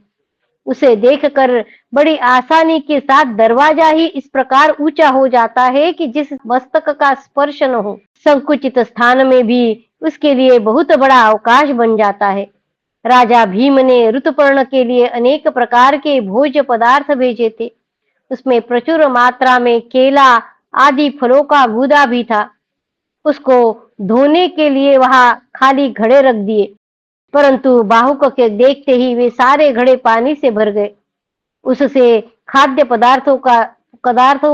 उसे देखकर बड़ी आसानी के साथ दरवाजा ही इस प्रकार ऊंचा हो जाता है कि जिस मस्तक का स्पर्श न हो। संकुचित स्थान में भी उसके लिए बहुत बड़ा अवकाश बन जाता है। राजा भीम ने ऋतुपर्ण के लिए अनेक प्रकार के भोज्य पदार्थ भेजे थे। उसमें प्रचुर मात्रा में केला आदि फलों का गूदा भी था। उसको धोने के लिए वहां खाली घड़े रख दिए, परंतु बाहुक के देखते ही वे सारे घड़े पानी से भर गए। उससे खाद्य पदार्थों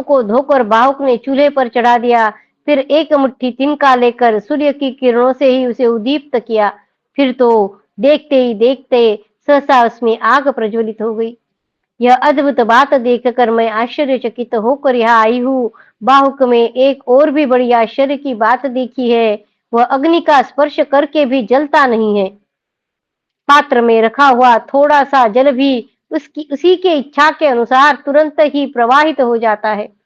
को धोकर बाहुक ने चूल्हे पर चढ़ा दिया। फिर एक मुट्ठी तिनका लेकर सूर्य की किरणों से ही उसे उद्दीप्त किया। फिर तो देखते ही देखते सहसा उसमें आग प्रज्वलित हो गई। यह अद्भुत बात देखकर मैं आश्चर्यचकित होकर यहाँ आई हूँ। बाहुक में एक और भी बड़ी आश्चर्य की बात देखी है, वह अग्नि का स्पर्श करके भी जलता नहीं है। पात्र में रखा हुआ थोड़ा सा जल भी उसी के इच्छा के अनुसार तुरंत ही प्रवाहित हो जाता है।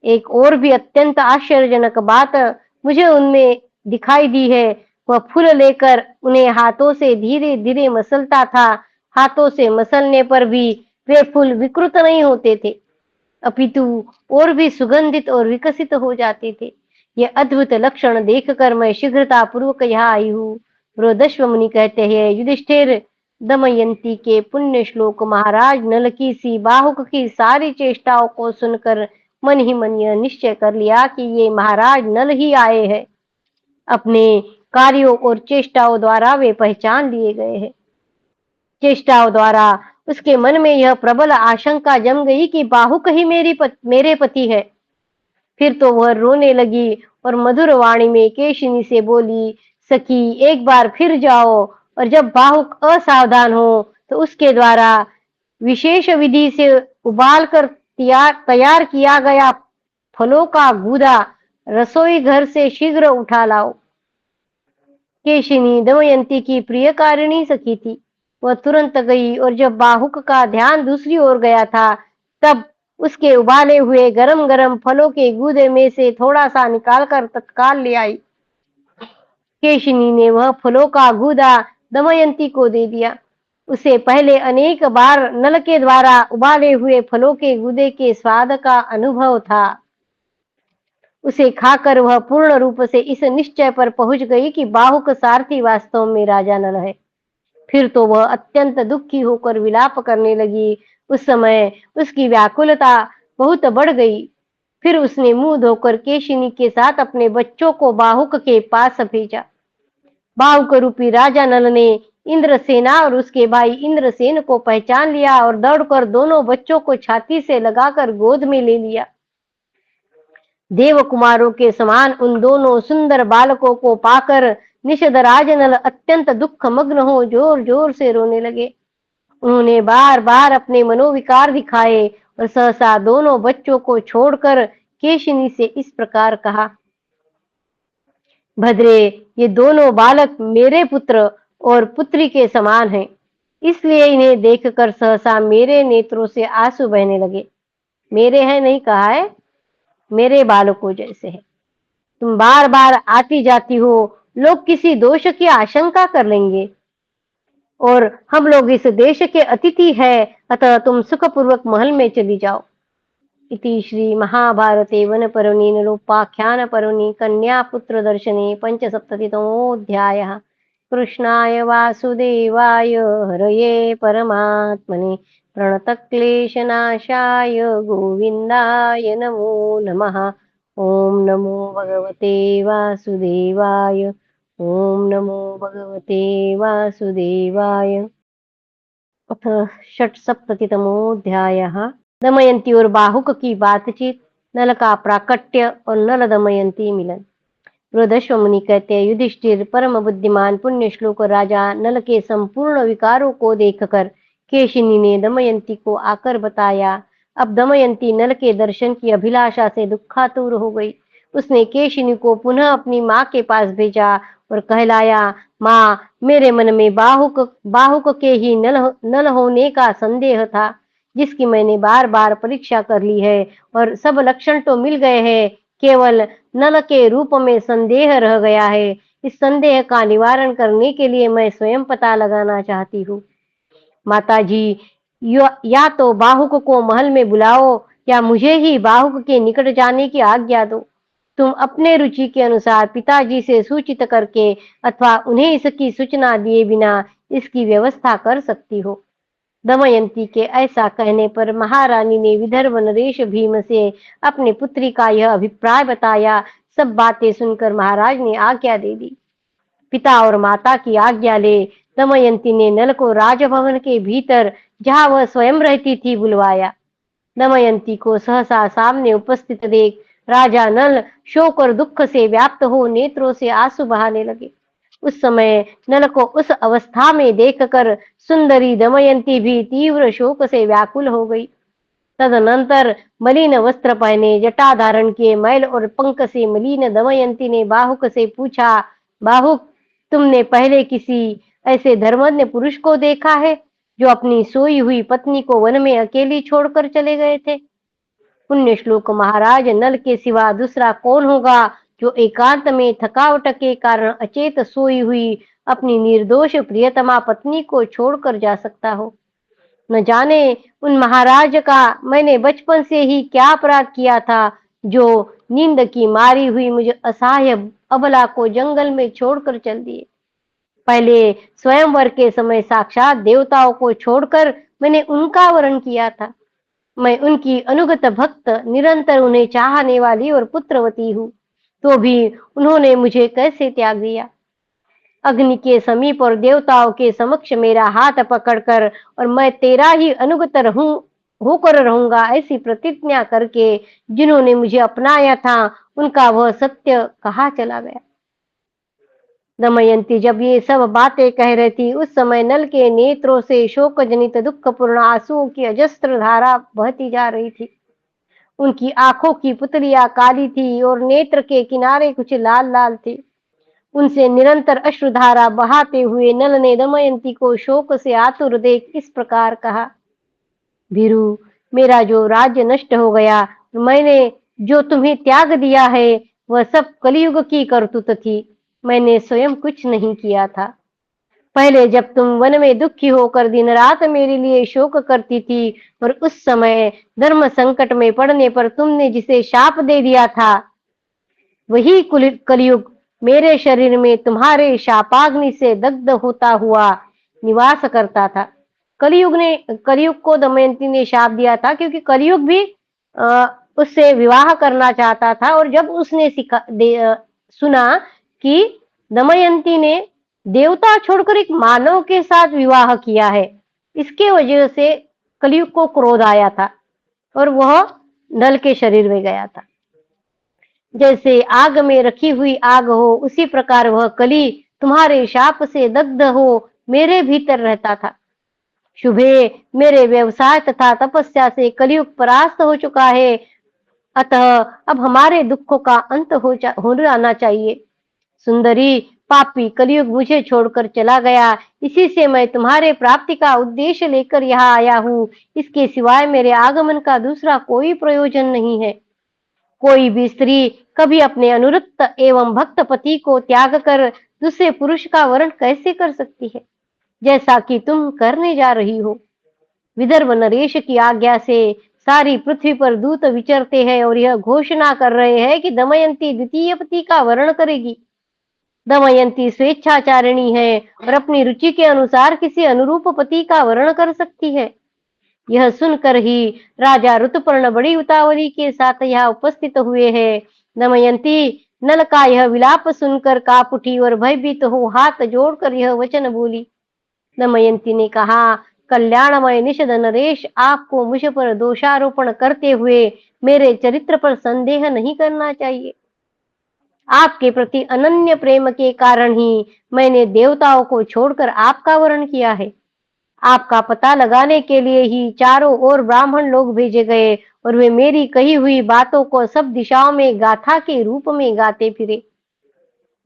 एक और भी अत्यंत आश्चर्यजनक बात मुझे उनमें दिखाई दी है। वह फूल लेकर उन्हें हाथों से धीरे धीरे मसलता था। हाथों से मसलने पर भी वे फूल विकृत नहीं होते थे, अपितु और भी सुगंधित और विकसित हो जाते थे। ये अद्भुत लक्षण देखकर मैं शीघ्रता पूर्वक यहाँ आई हूँ। बृहदश्व मुनि कहते हैं, युधिष्ठिर, दमयंती के पुण्य श्लोक महाराज नल की सी बाहुक की सारी चेष्टाओं को सुनकर मन ही मन यह निश्चय कर लिया कि ये महाराज नल ही आए हैं। अपने कार्यों और चेष्टाओं द्वारा वे पहचान लिए गए हैं। चेष्टाओं द्वारा उसके मन में यह प्रबल आशंका जम गई कि बाहुक ही मेरे पति है। फिर तो वह रोने लगी और मधुर वाणी में केशिनी से बोली, सखी, एक बार फिर जाओ और जब बाहुक असावधान हो तो उसके द्वारा विशेष विधि से उबाल कर तैयार किया गया फलों का गूदा रसोई घर से शीघ्र उठा लाओ। केशिनी दमयंती की प्रियकारिणी सखी थी। वह तुरंत गई और जब बाहुक का ध्यान दूसरी ओर गया था तब उसके उबाले हुए गरम गरम फलों के गूदे में से थोड़ा सा निकालकर तत्काल ले आई। केशिनी ने वह फलों का गूदा दमयंती को दे दिया। उसे पहले अनेक बार नल के द्वारा उबाले हुए फलों के गूदे के स्वाद का अनुभव था। उसे खाकर वह पूर्ण रूप से इस निश्चय पर पहुंच गई कि बाहुक सारथी वास्तव में राजा नल है। फिर तो वह अत्यंत दुखी होकर विलाप करने लगी। उस समय उसकी व्याकुलता बहुत बढ़ गई। फिर उसने मुंह धोकर केशिनी के साथ अपने बच्चों को बाहुक के पास भेजा। बाहुक रूपी राजा नल ने इंद्रसेना और उसके भाई इंद्रसेन को पहचान लिया और दौड़कर दोनों बच्चों को छाती से लगाकर गोद में ले लिया। देव कुमारों के समान उन दोनों सुंदर बालकों को पाकर निषद राजनल अत्यंत दुख मग्न हो जोर जोर से रोने लगे। उन्होंने बार बार अपने मनोविकार दिखाए और सहसा दोनों बच्चों को छोड़कर केशिनी से इस प्रकार कहा, भद्रे, ये दोनों बालक मेरे पुत्र और पुत्री के समान हैं, इसलिए इन्हें देखकर सहसा मेरे नेत्रों से आंसू बहने लगे। मेरे हैं नहीं कहा है, मेरे बालकों जैसे है। तुम बार बार आती जाती हो, लोग किसी दोष की आशंका कर लेंगे और हम लोग इस देश के अतिथि है, अतः तुम सुखपूर्वक महल में चली जाओ। इति श्री महाभारते वन पर्वणि नलोपाख्यान पर्वणि कन्या पुत्र दर्शने पंचसप्ततितमोऽध्यायः। कृष्णाय वासुदेवाय हरये परमात्मने प्रणतक्लेशनाशाय गोविन्दाय नमो नमः। ओम नमो भगवते वासुदेवाय। ओम नमो भगवते वासुदेवाय। अथ षट्सप्ततितमोऽध्यायः। दमयंती और बाहुक की बातचीत, नल का प्राकट्य और नल दमयंती मिलन। बृहदश्व मुनि कहते हैं, युधिष्ठिर परम बुद्धिमान पुण्य श्लोक राजा नल के संपूर्ण विकारों को देखकर केशिनी ने दमयंती को आकर बताया। अब दमयंती नल के दर्शन की अभिलाषा से दुखातुर हो गई। उसने केशिनी को पुनः अपनी माँ के पास भेजा और कहलाया, माँ, मेरे मन में बाहुक के ही नल होने का संदेह था, जिसकी मैंने बार बार परीक्षा कर ली है और सब लक्षण तो मिल गए हैं, केवल नल के रूप में संदेह रह गया है। इस संदेह का निवारण करने के लिए मैं स्वयं पता लगाना चाहती हूँ। माताजी, या तो बाहुक को महल में बुलाओ या मुझे ही बाहुक के निकट जाने की आज्ञा दो। तुम अपने रुचि के अनुसार पिताजी से सूचित करके अथवा उन्हें इसकी सूचना दिए बिना इसकी व्यवस्था कर सकती हो। दमयंती के ऐसा कहने पर महारानी ने विदर्भ नरेश भीम से अपनी पुत्री का यह अभिप्राय बताया। सब बातें सुनकर महाराज ने आज्ञा दे दी। पिता और माता की आज्ञा ले दमयंती ने नल को राजभवन के भीतर, जहां वह स्वयं रहती थी, बुलवाया। दमयंती को सहसा सामने उपस्थित देख राजा नल शोक और दुख से व्याप्त हो नेत्रों से आंसू बहाने लगे। उस समय नल को उस अवस्था में देखकर सुंदरी दमयंती भी तीव्र शोक से व्याकुल हो गई। तदनंतर मलिन वस्त्र पहने, जटा धारण किए, मैल और पंख से मलिन दमयंती ने बाहुक से पूछा, बाहुक, तुमने पहले किसी ऐसे धर्मज्ञ पुरुष को देखा है जो अपनी सोई हुई पत्नी को वन में अकेली छोड़कर चले गए थे? पुण्य श्लोक महाराज, नल के सिवा दूसरा कौन होगा जो एकांत में थकावट के कारण अचेत सोई हुई अपनी निर्दोष प्रियतमा पत्नी को छोड़कर जा सकता हो? न जाने उन महाराज का मैंने बचपन से ही क्या अपराध किया था, जो नींद की मारी हुई मुझे असहाय अबला को जंगल में छोड़कर चल दिए। पहले स्वयंवर के समय साक्षात देवताओं को छोड़कर मैंने उनका वरण किया था। मैं उनकी अनुगत भक्त, निरंतर उन्हें चाहने वाली और पुत्रवती हूँ, तो भी उन्होंने मुझे कैसे त्याग दिया? अग्नि के समीप और देवताओं के समक्ष मेरा हाथ पकड़कर और मैं तेरा ही अनुगत होकर रहूंगा ऐसी प्रतिज्ञा करके जिन्होंने मुझे अपनाया था, उनका वह सत्य कहाँ चला गया? दमयंती जब ये सब बातें कह रही थी, उस समय नल के नेत्रों से शोक जनित दुखपूर्ण आंसुओं की अजस्त्र धारा बहती जा रही थी। उनकी आंखों की पुतलियां काली थी और नेत्र के किनारे कुछ लाल लाल थे। उनसे निरंतर अश्रुधारा बहाते हुए नल ने दमयंती को शोक से आतुर देख इस प्रकार कहा, भीरु, मेरा जो राज्य नष्ट हो गया, मैंने जो तुम्हें त्याग दिया है, वह सब कलयुग की करतूत थी। मैंने स्वयं कुछ नहीं किया था। पहले जब तुम वन में दुखी होकर दिन रात मेरे लिए शोक करती थी और उस समय धर्म संकट में पड़ने पर तुमने जिसे शाप दे दिया था, वही कलयुग मेरे शरीर में तुम्हारे शापाग्नि से दग्ध होता हुआ निवास करता था। कलयुग को दमयंती ने शाप दिया था, क्योंकि कलयुग भी उससे विवाह करना चाहता था। और जब उसने सुना कि दमयंती ने देवता छोड़कर एक मानव के साथ विवाह किया है, इसके वजह से कलयुग को क्रोध आया था और वह नल के शरीर में गया था। जैसे आग में रखी हुई आग हो, उसी प्रकार वह कली तुम्हारे शाप से दग्ध हो मेरे भीतर रहता था। शुभे, मेरे व्यवसाय तथा तपस्या से कलयुग परास्त हो चुका है, अतः अब हमारे दुखों का अंत हो जाना चाहिए। सुंदरी, पापी कलयुग मुझे छोड़कर चला गया, इसी से मैं तुम्हारे प्राप्ति का उद्देश्य लेकर यहाँ आया हूँ। इसके सिवाय मेरे आगमन का दूसरा कोई प्रयोजन नहीं है। कोई भी स्त्री कभी अपने अनुरक्त एवं भक्त पति को त्याग कर दूसरे पुरुष का वरण कैसे कर सकती है, जैसा कि तुम करने जा रही हो। विदर्भ नरेश की आज्ञा से सारी पृथ्वी पर दूत विचरते हैं और यह घोषणा कर रहे हैं कि दमयंती द्वितीय पति का वरण करेगी। दमयंती स्वेच्छाचारिणी है और अपनी रुचि के अनुसार किसी अनुरूप पति का वरण कर सकती है। यह सुनकर ही राजा ऋतुपर्ण बड़ी उतावली के साथ यहाँ उपस्थित हुए हैं। दमयंती नल का यह विलाप सुनकर कांप उठी और भयभीत हो हाथ जोड़कर यह वचन बोली। दमयंती ने कहा, कल्याणमय निषद नरेश, आपको मुझ पर दोषारोपण करते हुए मेरे चरित्र पर संदेह नहीं करना चाहिए। आपके प्रति अनन्य प्रेम के कारण ही मैंने देवताओं को छोड़कर आपका वरण किया है। आपका पता लगाने के लिए ही चारों ओर ब्राह्मण लोग भेजे गए और वे मेरी कही हुई बातों को सब दिशाओं में गाथा के रूप में गाते फिरे।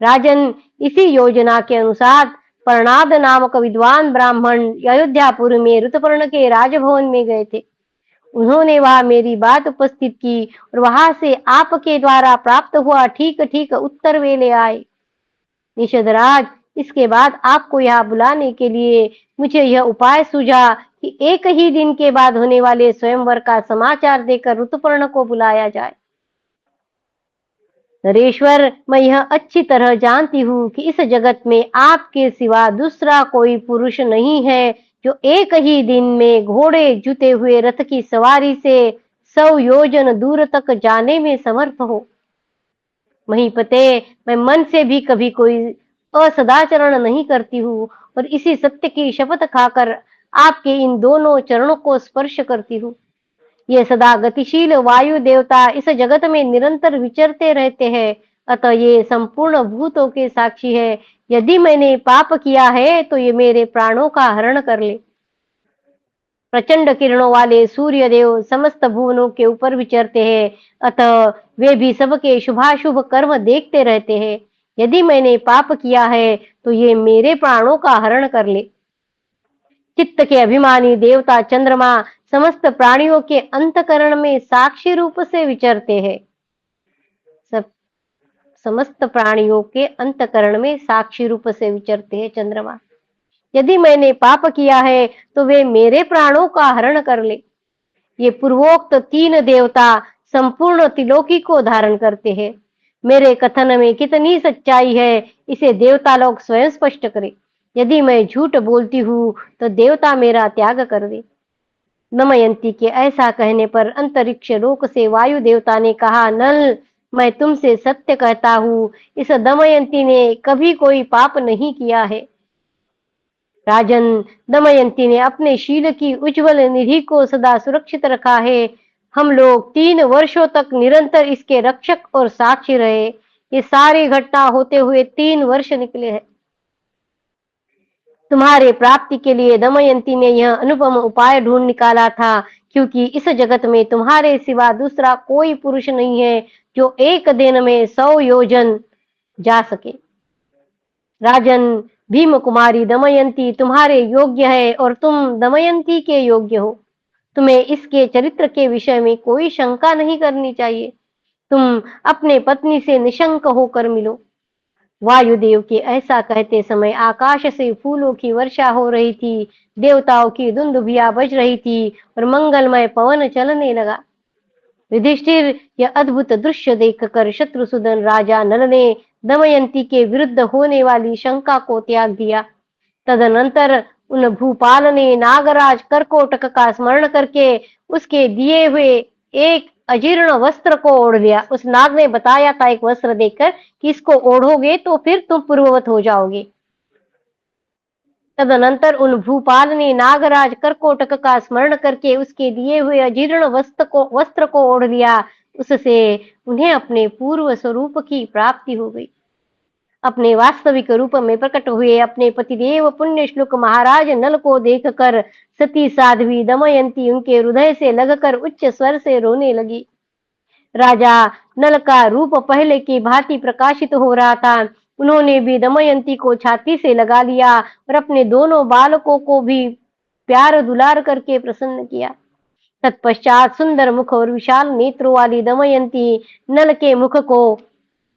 राजन, इसी योजना के अनुसार प्रणाद नामक विद्वान ब्राह्मण अयोध्यापुर में ऋतुपर्ण के राजभवन में गए थे। उन्होंने वहां मेरी बात उपस्थित की और वहां से आपके द्वारा प्राप्त हुआ ठीक ठीक उत्तर वे ले आए। निषदराज, इसके बाद आपको यहाँ बुलाने के लिए मुझे यह उपाय सूझा कि एक ही दिन के बाद होने वाले स्वयंवर का समाचार देकर ऋतुपर्ण को बुलाया जाए। नरेश्वर, मैं यह अच्छी तरह जानती हूँ कि इस जगत में आपके सिवा दूसरा कोई पुरुष नहीं है जो एक ही दिन में घोड़े जुते हुए रथ की सवारी से 100 योजन दूर तक जाने में समर्थ हो। महीपते, मैं मन से भी कभी कोई असदाचरण नहीं करती हूँ और इसी सत्य की शपथ खाकर आपके इन दोनों चरणों को स्पर्श करती हूँ। ये सदा गतिशील वायु देवता इस जगत में निरंतर विचरते रहते हैं, अतः ये संपूर्ण भूतों के साक्षी है। यदि मैंने पाप किया है तो ये मेरे प्राणों का हरण कर ले। प्रचंड किरणों वाले सूर्य देव समस्त भुवनों के ऊपर विचरते हैं, अतः वे भी सबके शुभाशुभ कर्म देखते रहते हैं। यदि मैंने पाप किया है तो ये मेरे प्राणों का हरण कर ले। चित्त के अभिमानी देवता चंद्रमा समस्त प्राणियों के अंतकरण में साक्षी रूप से विचरते हैं। समस्त प्राणियों के अंतकरण में साक्षी रूप से विचरते हैं चंद्रमा। यदि मैंने पाप किया है तो वे मेरे प्राणों का हरण कर ले। ये पूर्वोक्त 3 देवता संपूर्ण त्रिलोकी को धारण करते हैं। मेरे कथन में कितनी सच्चाई है, इसे देवता लोग स्वयं स्पष्ट करें। यदि मैं झूठ बोलती हूँ तो देवता मेरा त्याग कर दे। दमयंती के ऐसा कहने पर अंतरिक्ष लोक से वायु देवता ने कहा, नल, मैं तुमसे सत्य कहता हूँ, इस दमयंती ने कभी कोई पाप नहीं किया है। राजन, दमयंती ने अपने शील की उज्जवल निधि को सदा सुरक्षित रखा है। हम लोग 3 वर्षों तक निरंतर इसके रक्षक और साक्षी रहे। ये सारी घटना होते हुए 3 वर्ष निकले हैं। तुम्हारे प्राप्ति के लिए दमयंती ने यह अनुपम उपाय ढूंढ निकाला था, क्योंकि इस जगत में तुम्हारे सिवा दूसरा कोई पुरुष नहीं है जो एक दिन में 100 योजन जा सके। राजन, भीम कुमारी दमयंती तुम्हारे योग्य है और तुम दमयंती के योग्य हो। तुम्हें इसके चरित्र के विषय में कोई शंका नहीं करनी चाहिए। तुम अपने पत्नी से निशंक होकर मिलो। वायुदेव के ऐसा कहते समय आकाश से फूलों की वर्षा हो रही थी, देवताओं की दुंदुभियां बज रही थी और मंगलमय पवन चलने लगा। युधिष्ठिर यह अद्भुत दृश्य देखकर शत्रुसूदन राजा नल ने दमयंती के विरुद्ध होने वाली शंका को त्याग दिया। तदनंतर उन भूपाल ने नागराज करकोटक का स्मरण करके उसके दिए हुए एक अजीर्ण वस्त्र को ओढ़ लिया। उस नाग ने बताया था एक वस्त्र देकर कि इसको ओढ़ोगे तो फिर तुम पूर्ववत हो जाओगे। तदनंतर उन भूपाल ने नागराज करकोटक का स्मरण करके उसके दिए हुए अजीर्ण वस्त्र को ओढ़ लिया। उससे उन्हें अपने पूर्व स्वरूप की प्राप्ति हो गई। अपने वास्तविक रूप में प्रकट हुए अपने पतिदेव पुण्य श्लोक महाराज नल को देखकर सती साध्वी दमयंती उनके हृदय से लगकर उच्च स्वर से रोने लगी। राजा नल का रूप पहले की भांति प्रकाशित हो रहा था। उन्होंने भी दमयंती को छाती से लगा लिया और अपने दोनों बालकों को भी प्यार दुलार करके प्रसन्न किया। तत्पश्चात सुंदर मुख और विशाल नेत्रों वाली दमयंती नल के मुख को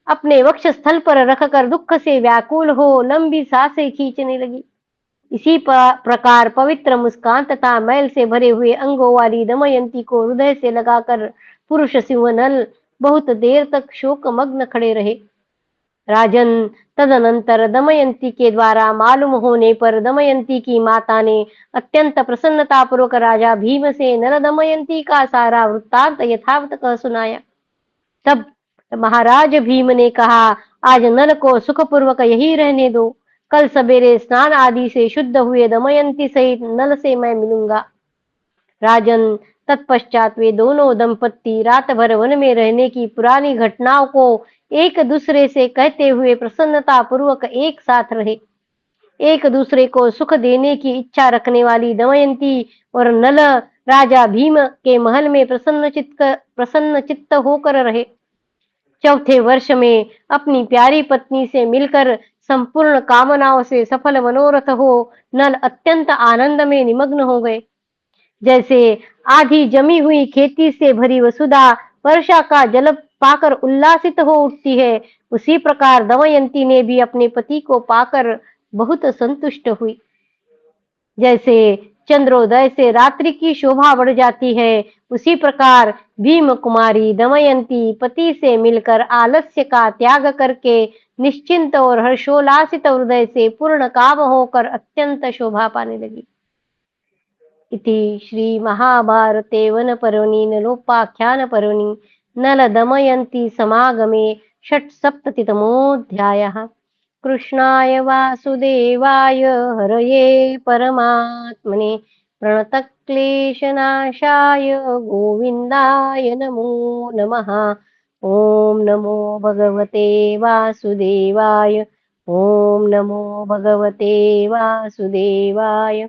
अपने वक्ष स्थल पर रखकर दुख से व्याकुल हो लंबी सांसें खींचने लगी। इसी प्रकार पवित्र मुस्कान तथा मैल से भरे हुए अंगों वाली दमयंती को हृदय से लगाकर पुरुष सिंह नल बहुत देर तक शोक मग्न खड़े रहे। राजन, तदनंतर दमयंती के द्वारा मालूम होने पर दमयंती की माता ने अत्यंत प्रसन्नता पूर्वक राजा भीम से नल दमयंती का सारा वृत्तांत यथावत कह सुनाया। तब महाराज भीम ने कहा, आज नल को सुखपूर्वक यही रहने दो। कल सवेरे स्नान आदि से शुद्ध हुए दमयंती सहित नल से मैं मिलूंगा। राजन, तत्पश्चात वे दोनों दंपत्ति रात भर वन में रहने की पुरानी घटनाओं को एक दूसरे से कहते हुए प्रसन्नता पूर्वक एक साथ रहे। एक दूसरे को सुख देने की इच्छा रखने वाली दमयंती और नल राजा भीम के महल में प्रसन्न चित्त होकर रहे। चौथे वर्ष में अपनी प्यारी पत्नी से मिलकर संपूर्ण कामनाओं से सफल मनोरथ हो नल अत्यंत आनंद में निमग्न हो गए। जैसे आधी जमी हुई खेती से भरी वसुधा वर्षा का जल पाकर उल्लासित हो उठती है, उसी प्रकार दमयंती ने भी अपने पति को पाकर बहुत संतुष्ट हुई। जैसे चंद्रोदय से रात्रि की शोभा बढ़ जाती है, उसी प्रकार भीम कुमारी दमयंती पति से मिलकर आलस्य का त्याग करके निश्चिंत और हर्षोल्लासित हृदय से पूर्ण काम होकर अत्यंत शोभा पाने लगी। इति श्री महाभारते वन पर्वणि नलोपाख्यान पर्वणि नल दमयंती समागमे षट्सप्ततितमोऽध्यायः। कृष्णाय वासुदेवाय हरये परमात्मने प्रणतक्लेशनाशाय गोविन्दाय नमो नमः। ॐ नमो भगवते वासुदेवाय। ॐ नमो भगवते वासुदेवाय।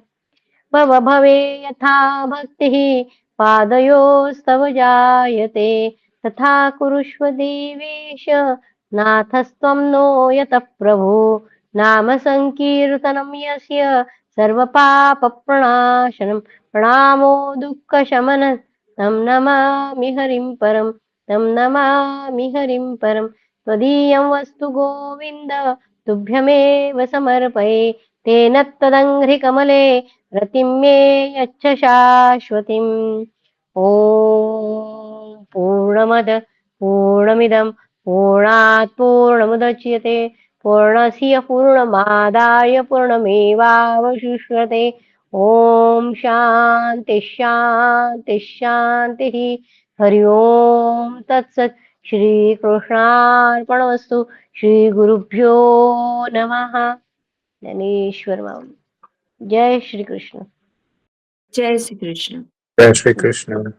भवे यथा भक्तिः पादयोस्तव जायते तथा कुरुष्व देवेश नाथस्त्वं नो यतः प्रभो। नाम संकीर्तनं यस्य सर्वपापप्रणाशनं प्रणामो दुःखशमनं तं नमामि हरिं परं। तं नमामि हरिं परं। त्वदीयं वस्तु गोविन्द तुभ्यमेव समर्पये। तेन त्वदङ्घ्रिकमले रतिं मे यच्छ शाश्वतीम्। ॐ पूर्णमद पूर्णमिदं पूर्णात् पूर्णमुदच्यते पूर्णस्य पूर्णमादाय पूर्णमेवावशिष्यते। ॐ शान्ति शान्ति शान्तिः। हरि ओम तत्सत्। श्री कृष्णार्पणमस्तु। श्री गुरुभ्यो नमः। धन्येश्वर माम। जय श्री कृष्ण। जय श्री कृष्ण। जय श्री कृष्ण।